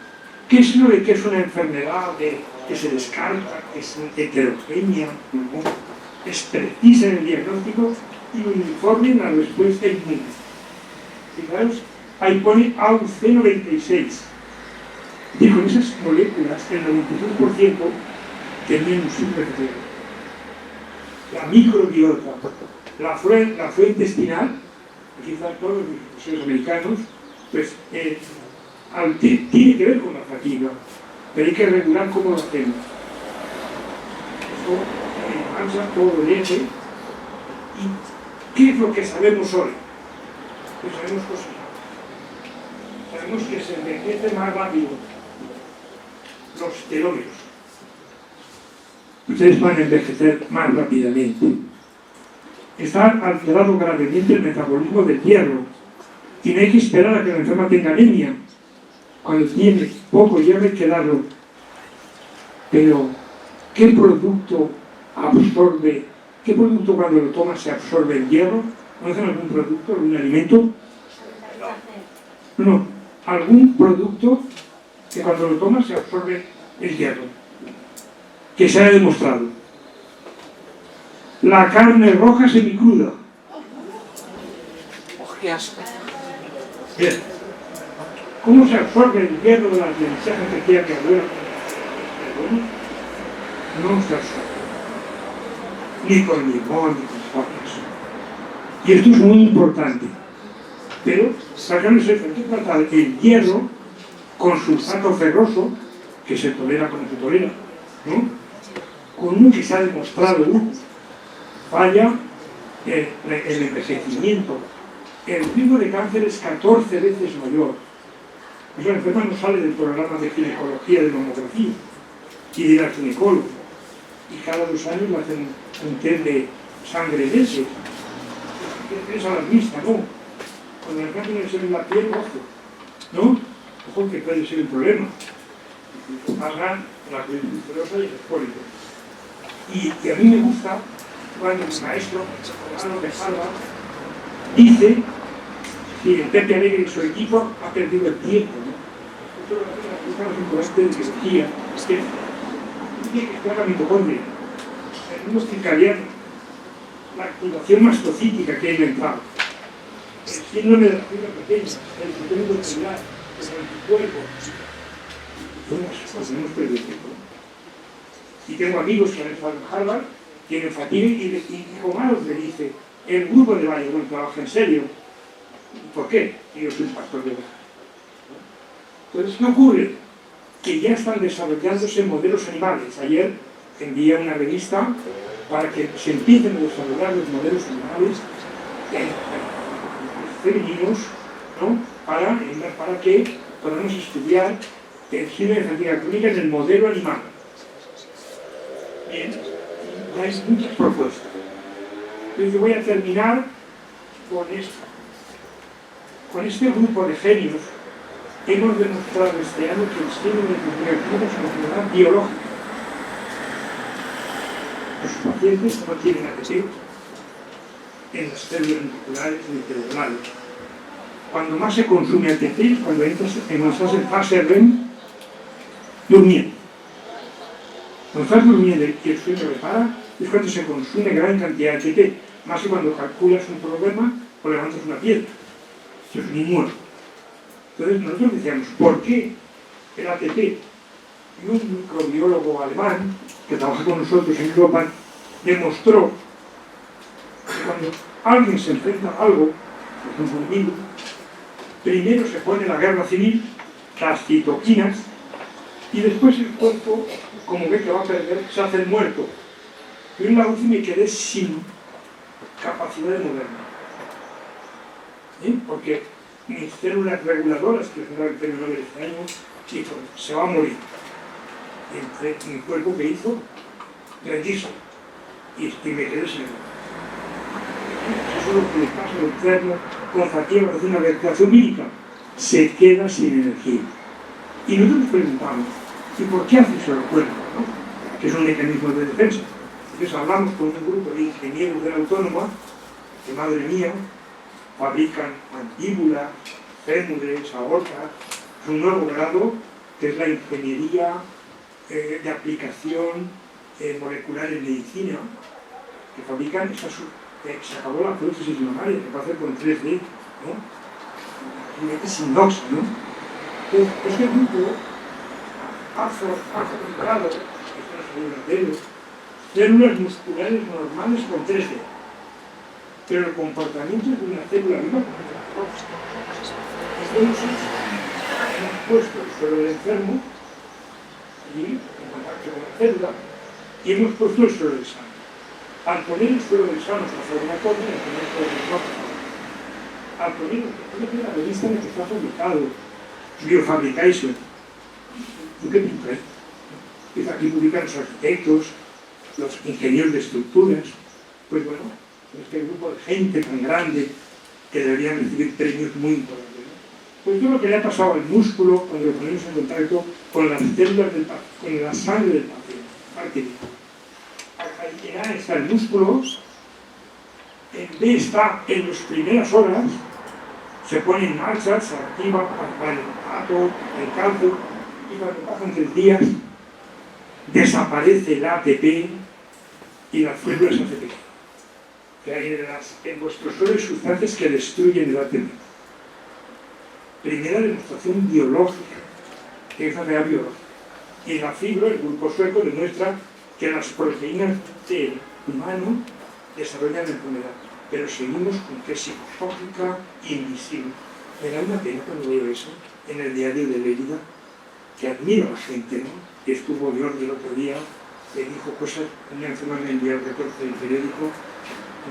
¿Qué es lo de que es una enfermedad que se descarta, que es heterogénea? No. Es precisa en el diagnóstico y uniforme en la respuesta inmune. Fijaros, ahí pone AUC96. Y con esas moléculas, el 96% tenían un superfluo. La microbiota, la flora intestinal, quizás todos los americanos, pues tiene que ver con la fatiga, pero hay que regular cómo lo hacemos. Eso avanza todo el eje. ¿Y qué es lo que sabemos hoy? Pues sabemos cosas. Sabemos que se envejece más rápido los telómeros. Ustedes van a envejecer más rápidamente. Está alterado gravemente el metabolismo del hierro y no hay que esperar a que la enferma tenga anemia. Cuando tiene poco hierro hay que darlo. Pero, ¿qué producto absorbe? ¿Qué producto cuando lo tomas se absorbe el hierro? ¿Conocen algún producto, algún alimento? No, algún producto que cuando lo tomas se absorbe el hierro. Que se ha demostrado. La carne roja semicruda. ¡Oh, qué asco! Bien. ¿Cómo se absorbe el hierro de las lentejas que decía mi abuela? No se absorbe. Ni con limón, ni con papas. Y esto es muy importante. Pero sacan ese efecto tratar el hierro con sulfato ferroso, que se tolera como se tolera, ¿no? Con uno que se ha demostrado falla el envejecimiento. El riesgo de cáncer es 14 veces mayor. Esa enferma no sale del programa de ginecología de mamografía y de la ginecóloga. Y cada 2 años le hacen un test de sangre de ese. Es alarmista, ¿no? Cuando el cáncer debe ser en la piel, ojo, ¿no? Ojo que puede ser el problema. Pasan la piel ulcerosa y el espólico. Y a mí me gusta cuando el maestro, Alonso de Harvard, dice que el Pepe Alegre y su equipo ha perdido el tiempo, ¿no? Esto lo hace una cosa importante de biología, es que tiene que estar la mitocondria. El mundo circadiano, la activación mastocítica que hay en el entrado, el síndrome de la fibra pequeña, el sistema celular, el anticuerpo. Tenemos perdido el tiempo. Y tengo amigos que han estado en Harvard, tienen fatiga y Omaros le dice, el grupo de Valladolid trabaja en serio. ¿Por qué? Y yo soy un pastor de Valladolid. Entonces, ¿qué ocurre? Que ya están desarrollándose modelos animales. Ayer envié una revista para que se empiecen a desarrollar los modelos animales femeninos, ¿no? para que podamos estudiar el síndrome de fatiga crónica en el modelo animal. Bien, ya hay muchas propuestas. Entonces yo voy a terminar con esto. Con este grupo de genios hemos demostrado este año que el síndrome de fatiga crónica es una enfermedad biológica. Los pacientes no tienen ATP en las células musculares ni cerebrales. Cuando más se consume ATP es cuando entras en fase REM durmiendo. Cuando estás durmiendo y el sueño repara, es cuando se consume gran cantidad de ATP, más que cuando calculas un problema o levantas una piedra. Eso es muy muerto. Entonces nosotros decíamos, ¿por qué el ATP y un microbiólogo alemán que trabaja con nosotros en Europa demostró que cuando alguien se enfrenta a algo, por ejemplo un virus, primero se pone la guerra civil, las citoquinas, y después el cuerpo, como ve que va a perder, se hace el muerto. Y en la última me quedé sin capacidad de moverme. Porque mis células reguladoras, que es el premio Nobel este año, dijo, se va a morir. Y entre mi cuerpo que hizo, rendirse. Y me quedé sin él. Eso es lo que le pasa al enfermo con fatiga, hace una recreación médica. Se queda sin energía. Y nosotros nos preguntamos, ¿y por qué hace eso el cuerpo? ¿No? Que es un mecanismo de defensa. Entonces hablamos con un grupo de ingenieros de la Autónoma, que madre mía, fabrican mandíbulas, fémures, aortas. Es un nuevo grado que es la ingeniería de aplicación molecular en medicina, que fabrican estas. Se acabó la prótesis mamaria, que puede hacer con 3D, ¿no? Y sin doxa, ¿no? Entonces, este grupo ha fabricado células musculares normales con 3D, pero el comportamiento es de una célula viva. Entonces, hemos puesto el suelo del enfermo y en contacto con la célula, y hemos puesto el suelo del sano. Al poner el suelo del sano sobre una córnea, al poner el suelo del sano, al poner la revista en la que está fabricado, Biofabrication, ¿tú qué pintas? Aquí publican los arquitectos, los ingenieros de estructuras. Pues bueno, este grupo de gente tan grande que deberían recibir premios muy importantes, ¿no? Pues todo lo que le ha pasado al músculo cuando lo ponemos en contacto con las células del paciente, con la sangre del paciente. Al está el músculo, en B está en las primeras horas, se pone en marcha, se activa para el pato, el cálculo, y cuando pasan 3 días, desaparece el ATP y las células se hacen pequeñas. Que hay en vuestro suelo hay sustancias que destruyen el ATP. Primera demostración biológica, que es la realidad biológica. Y en la fibra, el grupo sueco demuestra que las proteínas del humano desarrollan la enfermedad, pero seguimos con que es psicológica invisible. Me da una pena cuando veo eso en el diario de Lérida, que admiro a la gente, ¿no? Que estuvo Jordi el otro día, que dijo cosas, una enferma me envió el recorte del periódico,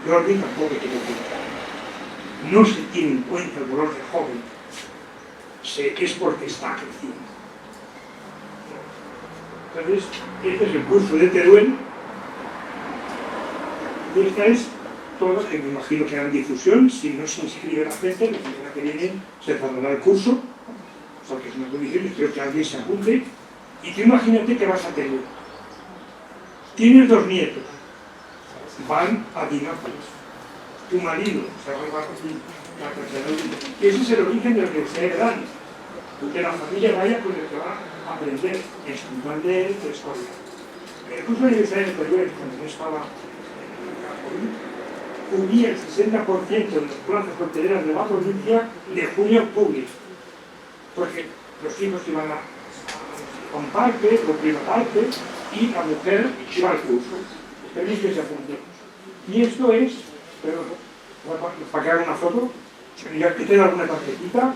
Jordi tampoco quiere contar. No se tiene en cuenta el dolor de joven, es porque está creciendo. Entonces, este es el curso de Teruel, y esta es toda, que me imagino que harán difusión. Si no se inscribe la gente, la semana que viene se cerrará el curso, porque es una condición, espero que alguien se apunte, y tú imagínate que vas a tener. Tienes 2 nietos, van a Dinápolis, tu marido se va a la tercera vida, y ese es el origen de lo que se heredan, que la familia vaya con el que va a aprender espiritual de él, de historia. El curso de universidad de Teruel, cuando yo estaba cubría el 60% de las plazas hospitaleras de la provincia de junio a octubre, porque los hijos iban a un parque o prima parte y la mujer iba al curso. Esperéis que se apunte. Y esto es, pero para que haga una foto, ya que te da alguna tarjetita.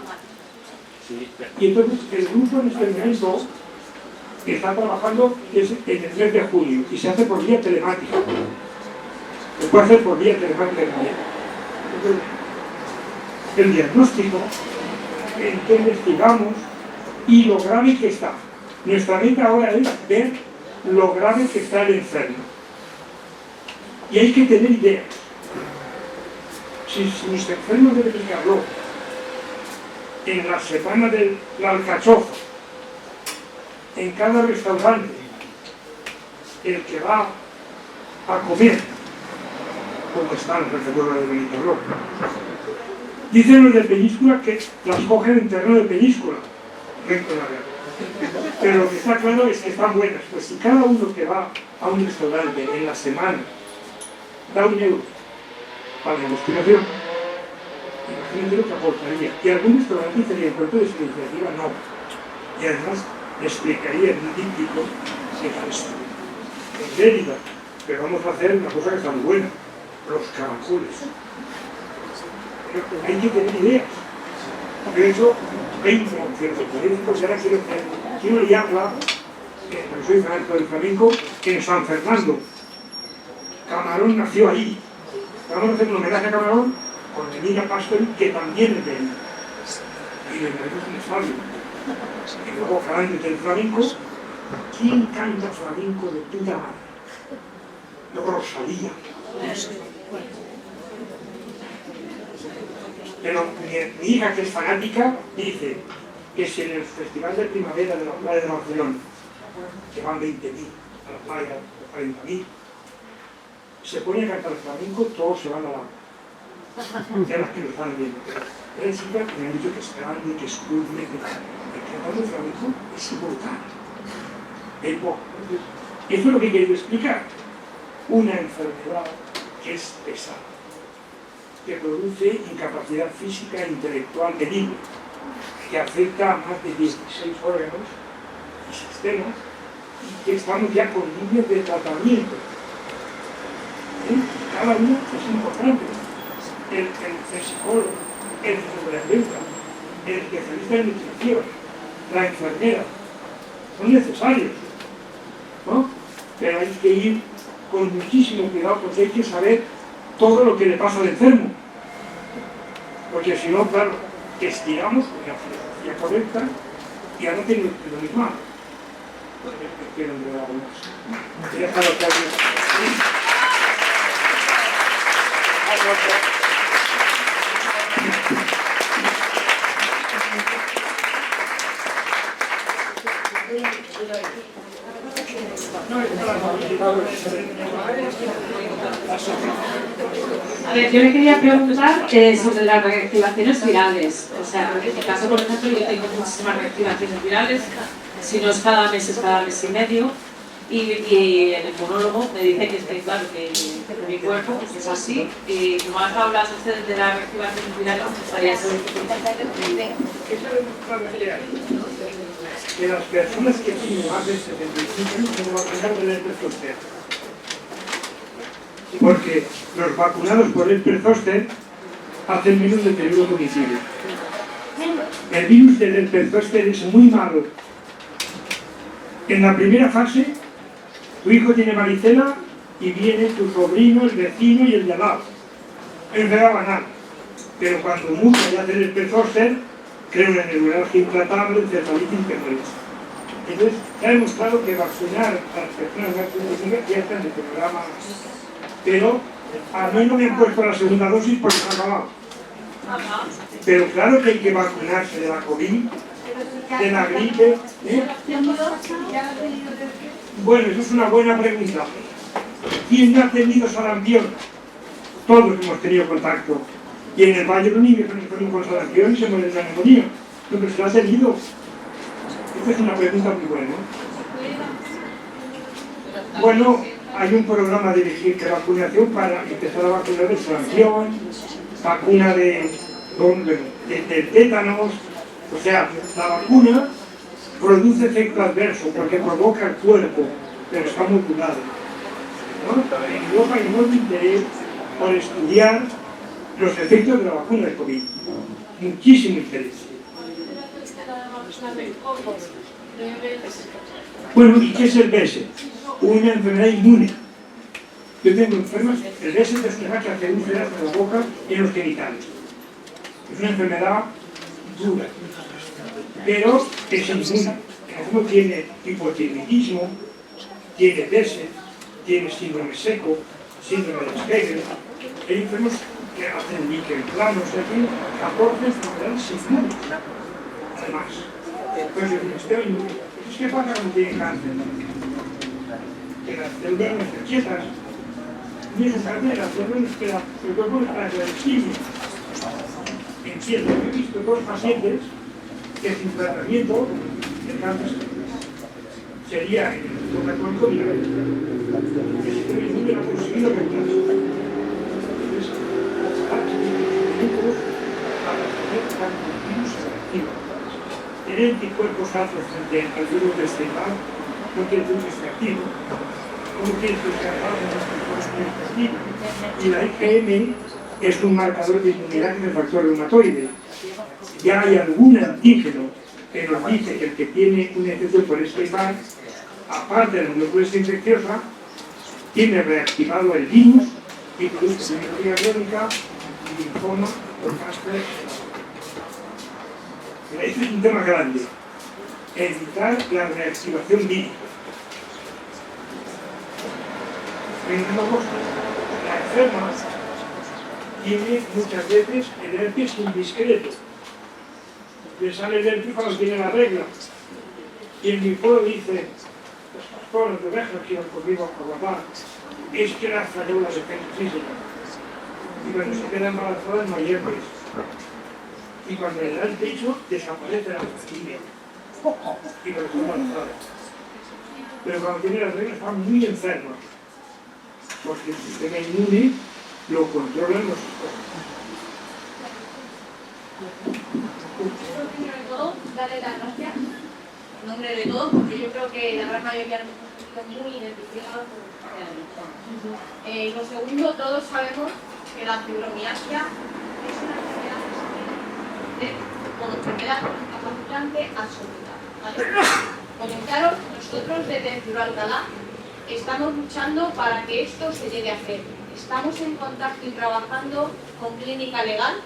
Y entonces el grupo en este momento está trabajando en el mes de junio y se hace por vía telemática. Se puede hacer por vía telemática también. Entonces, el diagnóstico, en que investigamos y lo grave que está. Nuestra meta ahora es ver lo grave que está el enfermo. Y hay que tener ideas. Si mis enfermos de que habló en la semana de la alcachofa, en cada restaurante, el que va a comer, como están, recuerdo de Benito Roca, dicen los de Peñíscola que las cogen en terreno de Peñíscola, pero lo que está claro es que están buenas. Pues si cada uno que va a un restaurante en la semana da €1 para la investigación, Imagínate lo que aportaría. Y algunos probablemente dirían, pero entonces la iniciativa no. Y además le explicaría en un díptico que es esto. En Lérida, pero vamos a hacer una cosa que está muy buena, los caracoles. Pero hay que tener ideas. De hecho, hay ciertos políticos, y ahora quiero liarla, porque soy fanático del flamenco, en San Fernando. Camarón nació ahí. Vamos a hacer un homenaje a Camarón con Melina Pastori, que también es de ahí. Y le daremos un estadio. Y luego, hablando del flamenco, ¿quién canta flamenco de puta madre? Rosalía. Pero mi hija, que es fanática, dice que si en el Festival de Primavera de la playa de Barcelona, que van 20.000, a la playa 40.000, se pone a cantar flamenco, todos se van al agua. Ya las que lo están viendo. Pero es chica que me han dicho que es grande, que es culme, que el cantar de flamenco es brutal. Eso es lo que quiero explicar. Una enfermedad que es pesada, que produce incapacidad física e intelectual medible, que afecta a más de 16 órganos y sistemas, y que estamos ya con líneas de tratamiento. Cada uno es importante. El psicólogo, el fisioterapeuta, el especialista en nutrición, la enfermera, son necesarios, ¿no? Pero hay que ir con muchísimo cuidado porque hay que saber todo lo que le pasa al enfermo. Porque si no, claro, estiramos la filosofía correcta y ahora tiene lo mismo. Quiero entregar más. Ya está lo que hay. A ver, yo le quería preguntar sobre las reactivaciones virales. O sea, en mi caso, por ejemplo, yo tengo muchísimas reactivaciones virales, si no es cada mes y medio. Y el inmunólogo me dice que claro, que mi cuerpo pues, es así. Y como has hablado ustedes de las reactivaciones virales, me gustaría saber que las personas que tienen más de 75 años se vacunan del herpes zóster. Porque los vacunados por el herpes zóster hacen menos deterioro cognitivo. El virus del herpes zóster es muy malo. En la primera fase, tu hijo tiene varicela y viene tu sobrino, el vecino y el de al lado. Enfermedad banal. Pero cuando muta y hace el herpes zóster, crea una neuralgia intratable, encefalitis que muere. Entonces, ya ha demostrado que vacunar a las personas más de 65 ya están en el programa. Pero a mí no me han puesto la segunda dosis porque se ha acabado. Pero claro que hay que vacunarse de la COVID, de la gripe. Bueno, eso es una buena pregunta. ¿Quién no ha tenido sarampión? Todos hemos tenido contacto. Y en el Valle de Unión se ponen con sarampión y se muere de la neumonía. No, pero se lo ha tenido. Esta es una pregunta muy buena. Bueno, hay un programa de vacunación para empezar a vacunar de sarampión, vacuna de tétanos. O sea, la vacuna produce efecto adverso porque provoca el cuerpo, pero está muy curado. ¿No? En Europa hay mucho interés por estudiar los efectos de la vacuna de COVID. Muchísimo interés. Bueno, ¿y qué es el BS? Una enfermedad inmune. Yo tengo enfermas, el BS es una enfermedad que hace úlceras en la boca y en los genitales. Es una enfermedad dura, pero es inmune. Como tiene hipotiroidismo, tiene BS, tiene síndrome seco, síndrome de Stegner. Hay enfermos que hacen níquel plano, o sea, tienen 14 enfermedades inmunes. Además, entonces el sistema inmune. ¿Qué pasa cuando tienen cáncer? Que las células no están quietas. Ni se sabe, las células no esperan, el cuerpo no espera que la quimio. Entiendo, he visto dos pacientes que sin tratamiento el cáncer sería en el sistema alcohólico viral. El sistema inmune no ha conseguido regularse. Entonces, tener anticuerpos altos frente al virus del celular no quiere decir que esté activo, no quiere decir que esté activo. Y la IgM es un marcador de inmunidad en el factor reumatoide. Ya hay algún antígeno que nos dice que el que tiene un efecto por este mal, aparte de la tuberculosis infecciosa, tiene reactivado el virus y produce neumonía crónica, linfoma o cáncer. Este es un tema grande. Evitar la reactivación vírica. La enferma tiene muchas veces el herpes indiscreto. Le sale el herpes cuando tiene la regla. Y el linfólogo dice, los pastores de ovejas que iban conmigo a guardar, es que las células de penicilina. Y cuando se queda embarazada no hay herpes. Y cuando le da el pecho, desaparece la penicilina. Y cuando está embarazada. Pero cuando tiene la regla está muy enferma. Porque el sistema inmune lo controlan los sistemas. Primero de todo, darle las gracias en nombre de todos, porque yo creo que la gran mayoría nos hemos sentido muy identificados con la historia. Y lo segundo, todos sabemos que la fibromialgia es una enfermedad como enfermedad incapacitante absoluta. ¿Vale? Comentaros, nosotros desde Ciudad Alcalá estamos luchando para que esto se llegue a hacer. Estamos en contacto y trabajando con Clínica Legal.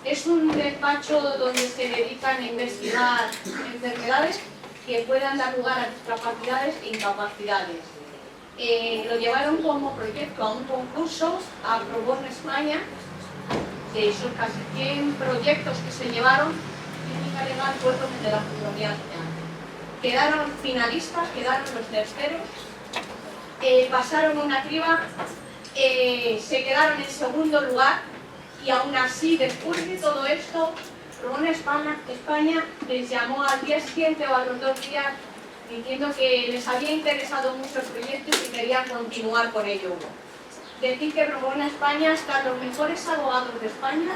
Es un despacho donde se dedican a investigar enfermedades que puedan dar lugar a discapacidades e incapacidades. Lo llevaron como proyecto a un concurso, aprobó en España, de esos casi 100 proyectos que se llevaron, Clínica Legal fue el de la fibromialgia. Quedaron finalistas, quedaron los terceros, pasaron una criba, se quedaron en segundo lugar. Y aún así, después de todo esto, Promona España les llamó al día siguiente o a los 2 días diciendo que les había interesado mucho el proyecto y que querían continuar con ello. Decir que Promona España están los mejores abogados de España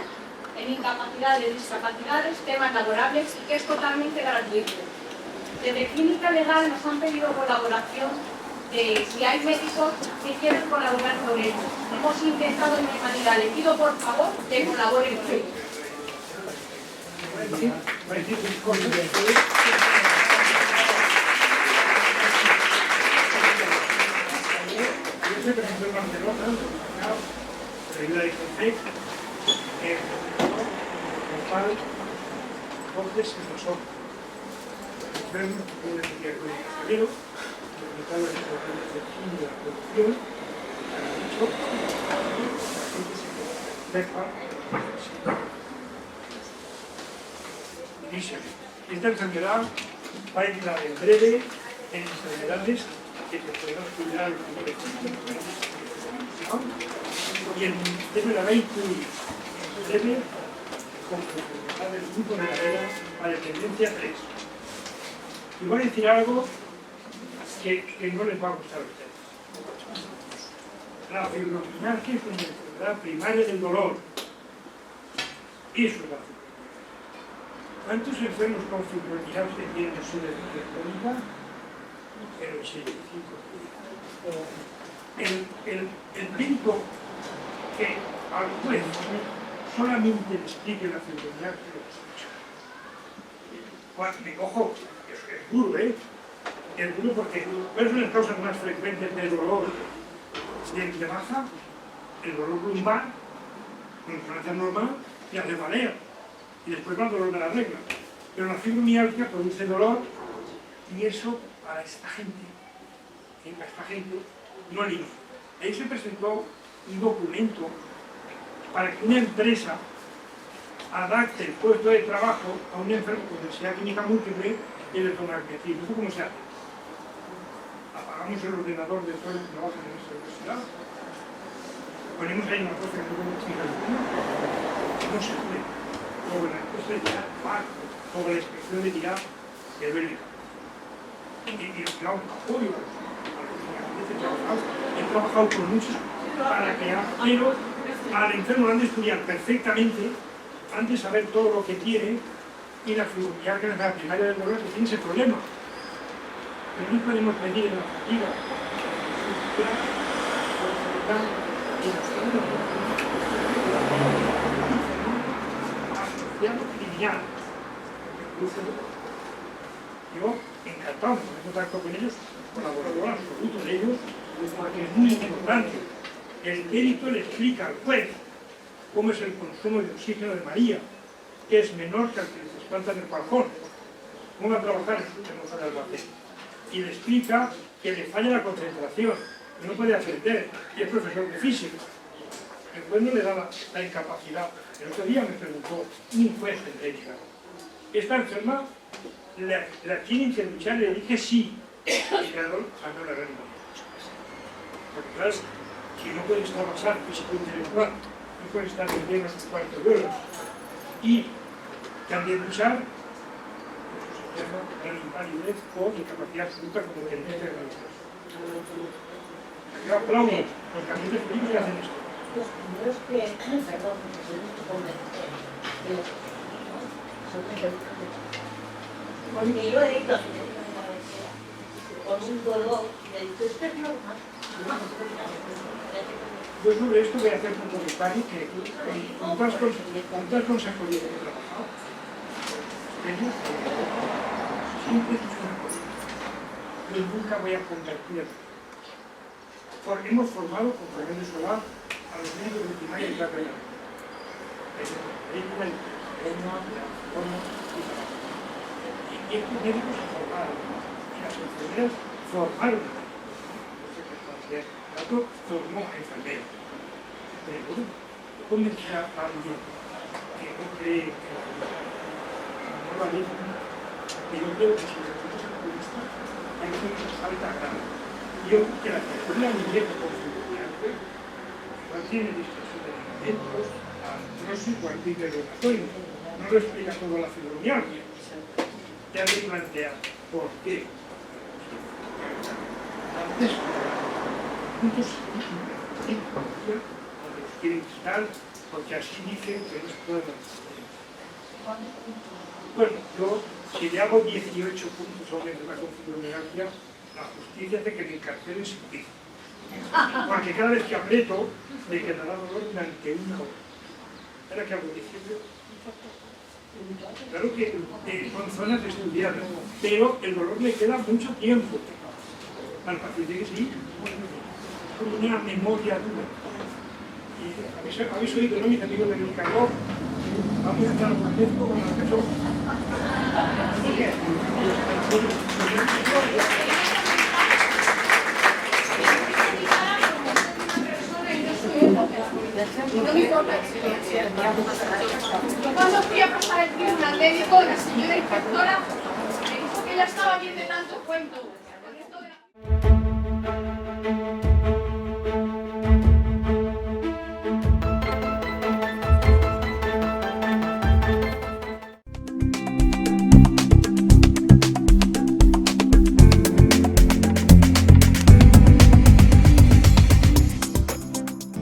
en incapacidades, discapacidades, temas laborables y que es totalmente gratuito. Desde Clínica Legal nos han pedido colaboración. Si hay médicos que quieren colaborar con ellos. Hemos intentado de mi manera, le pido por favor que colaboren con ellos. Yo soy profesor en Barcelona, regla de CONFEC, entonces es nosotros. Enfermos que pueden estudiar con el casero, resultado de la percepción de la producción, han dicho que se esta enfermedad va a entrar en breve en enfermedades que se podemos cuidar y el Ministerio la va a incluir en breve con la del grupo de carrera a dependencia 3. Y voy a decir algo que no les va a gustar a ustedes. La fibromialgia es una enfermedad primaria del dolor. Eso es la fibromialgia. ¿Cuántos enfermos con fibromialgia tienen su deficiencia crónica? El 85%. El médico que al juez solamente le explique la fibromialgia, ojo, es duro, es duro porque ¿cuáles son las causas más frecuentes del dolor de baja? El dolor lumbar, con frecuencia normal, y la cefalea. Y después va el dolor de la regla. Pero la fibromialgia produce dolor y eso para esta gente no le hizo. Ahí se presentó un documento para que una empresa adapte el puesto de trabajo a un enfermo con necesidad clínica múltiple y electromagnetismo. ¿Eso cómo se hace? Apagamos el ordenador de todo el que trabaja en nuestra universidad. Ponemos ahí una cosa que no podemos explicar. No se puede. Sobre la encuesta de tirar barco, sobre la inspección de tirar de bélica. Y claro, apoyo a los que he trabajado con muchos para que pero al enfermo lo han de estudiar perfectamente, han de saber todo lo que tiene y la fibromialgia, la primaria del dolor, que tiene ese problema. Pero no podemos medir en la fatiga asociado lineal. Yo, encantado de contacto con ellos, colaborador absoluto de ellos, porque es muy importante. El médico le explica al juez cómo es el consumo de oxígeno de María, que es menor que el que le trasplantan el Falcón. Cómo va a trabajar en su termosa de almacén. Y le explica que le falla la concentración, que no puede aprender, y es profesor de física. El juez no le da la incapacidad. El otro día me preguntó un juez en técnica, ¿esta enferma la tienen que luchar? Le dije sí. Y claro, sacó la reanimación. Porque claro, si no puedes trabajar físico-intelectual, no puedes estar vendiendo sus cuartos de horas y también luchar, pues se llama gran invalidez o incapacidad absoluta como tendencia de realizar. Yo aplaudo los camiones políticos que hacen esto. Los primeros que, perdón, porque yo he ido con un dolor y he dicho, esto es normal. Yo sobre esto voy a hacer un comentario que con todas consecuencias que he trabajado, pero siempre he dicho una cosa, yo nunca voy a convertir. Porque hemos formado con Fernando Solar a los médicos de primaria y plata y y estos médicos se formaron y las enfermeras formaron a el dato formó a enfermeros. Pero bueno, convencer a alguien que no cree que la no va bien, que yo creo que si nosotros somos budistas hay que hacer una falta grave. Yo creo que la persona ni llega con fibromialgia igual tiene distorsión de alimentos, artrosis o artritis reumatoide. No lo explica todo la fibromialgia. Te han de plantear por qué. Antes, muchos cuando los quieren quitar, porque así dicen que no se puede mantener. Bueno, yo, si le hago 18 puntos a una enferma con fibromialgia, la justicia hace que me encarcelen sin pico. Porque cada vez que aprieto, me quedará dolor durante una hora. Ahora que hago 18. Claro que son zonas estudiadas, pero el dolor le queda mucho tiempo al paciente que sí, como una memoria dura. Y habéis oído, ¿no? Mis amigos de Nicaragua, vamos a estar un médico con la persona. Así que, no me importa experiencia. Yo cuando fui a pasar el tribunal médico, la señora inspectora me dijo que ya estaba bien de tanto cuento.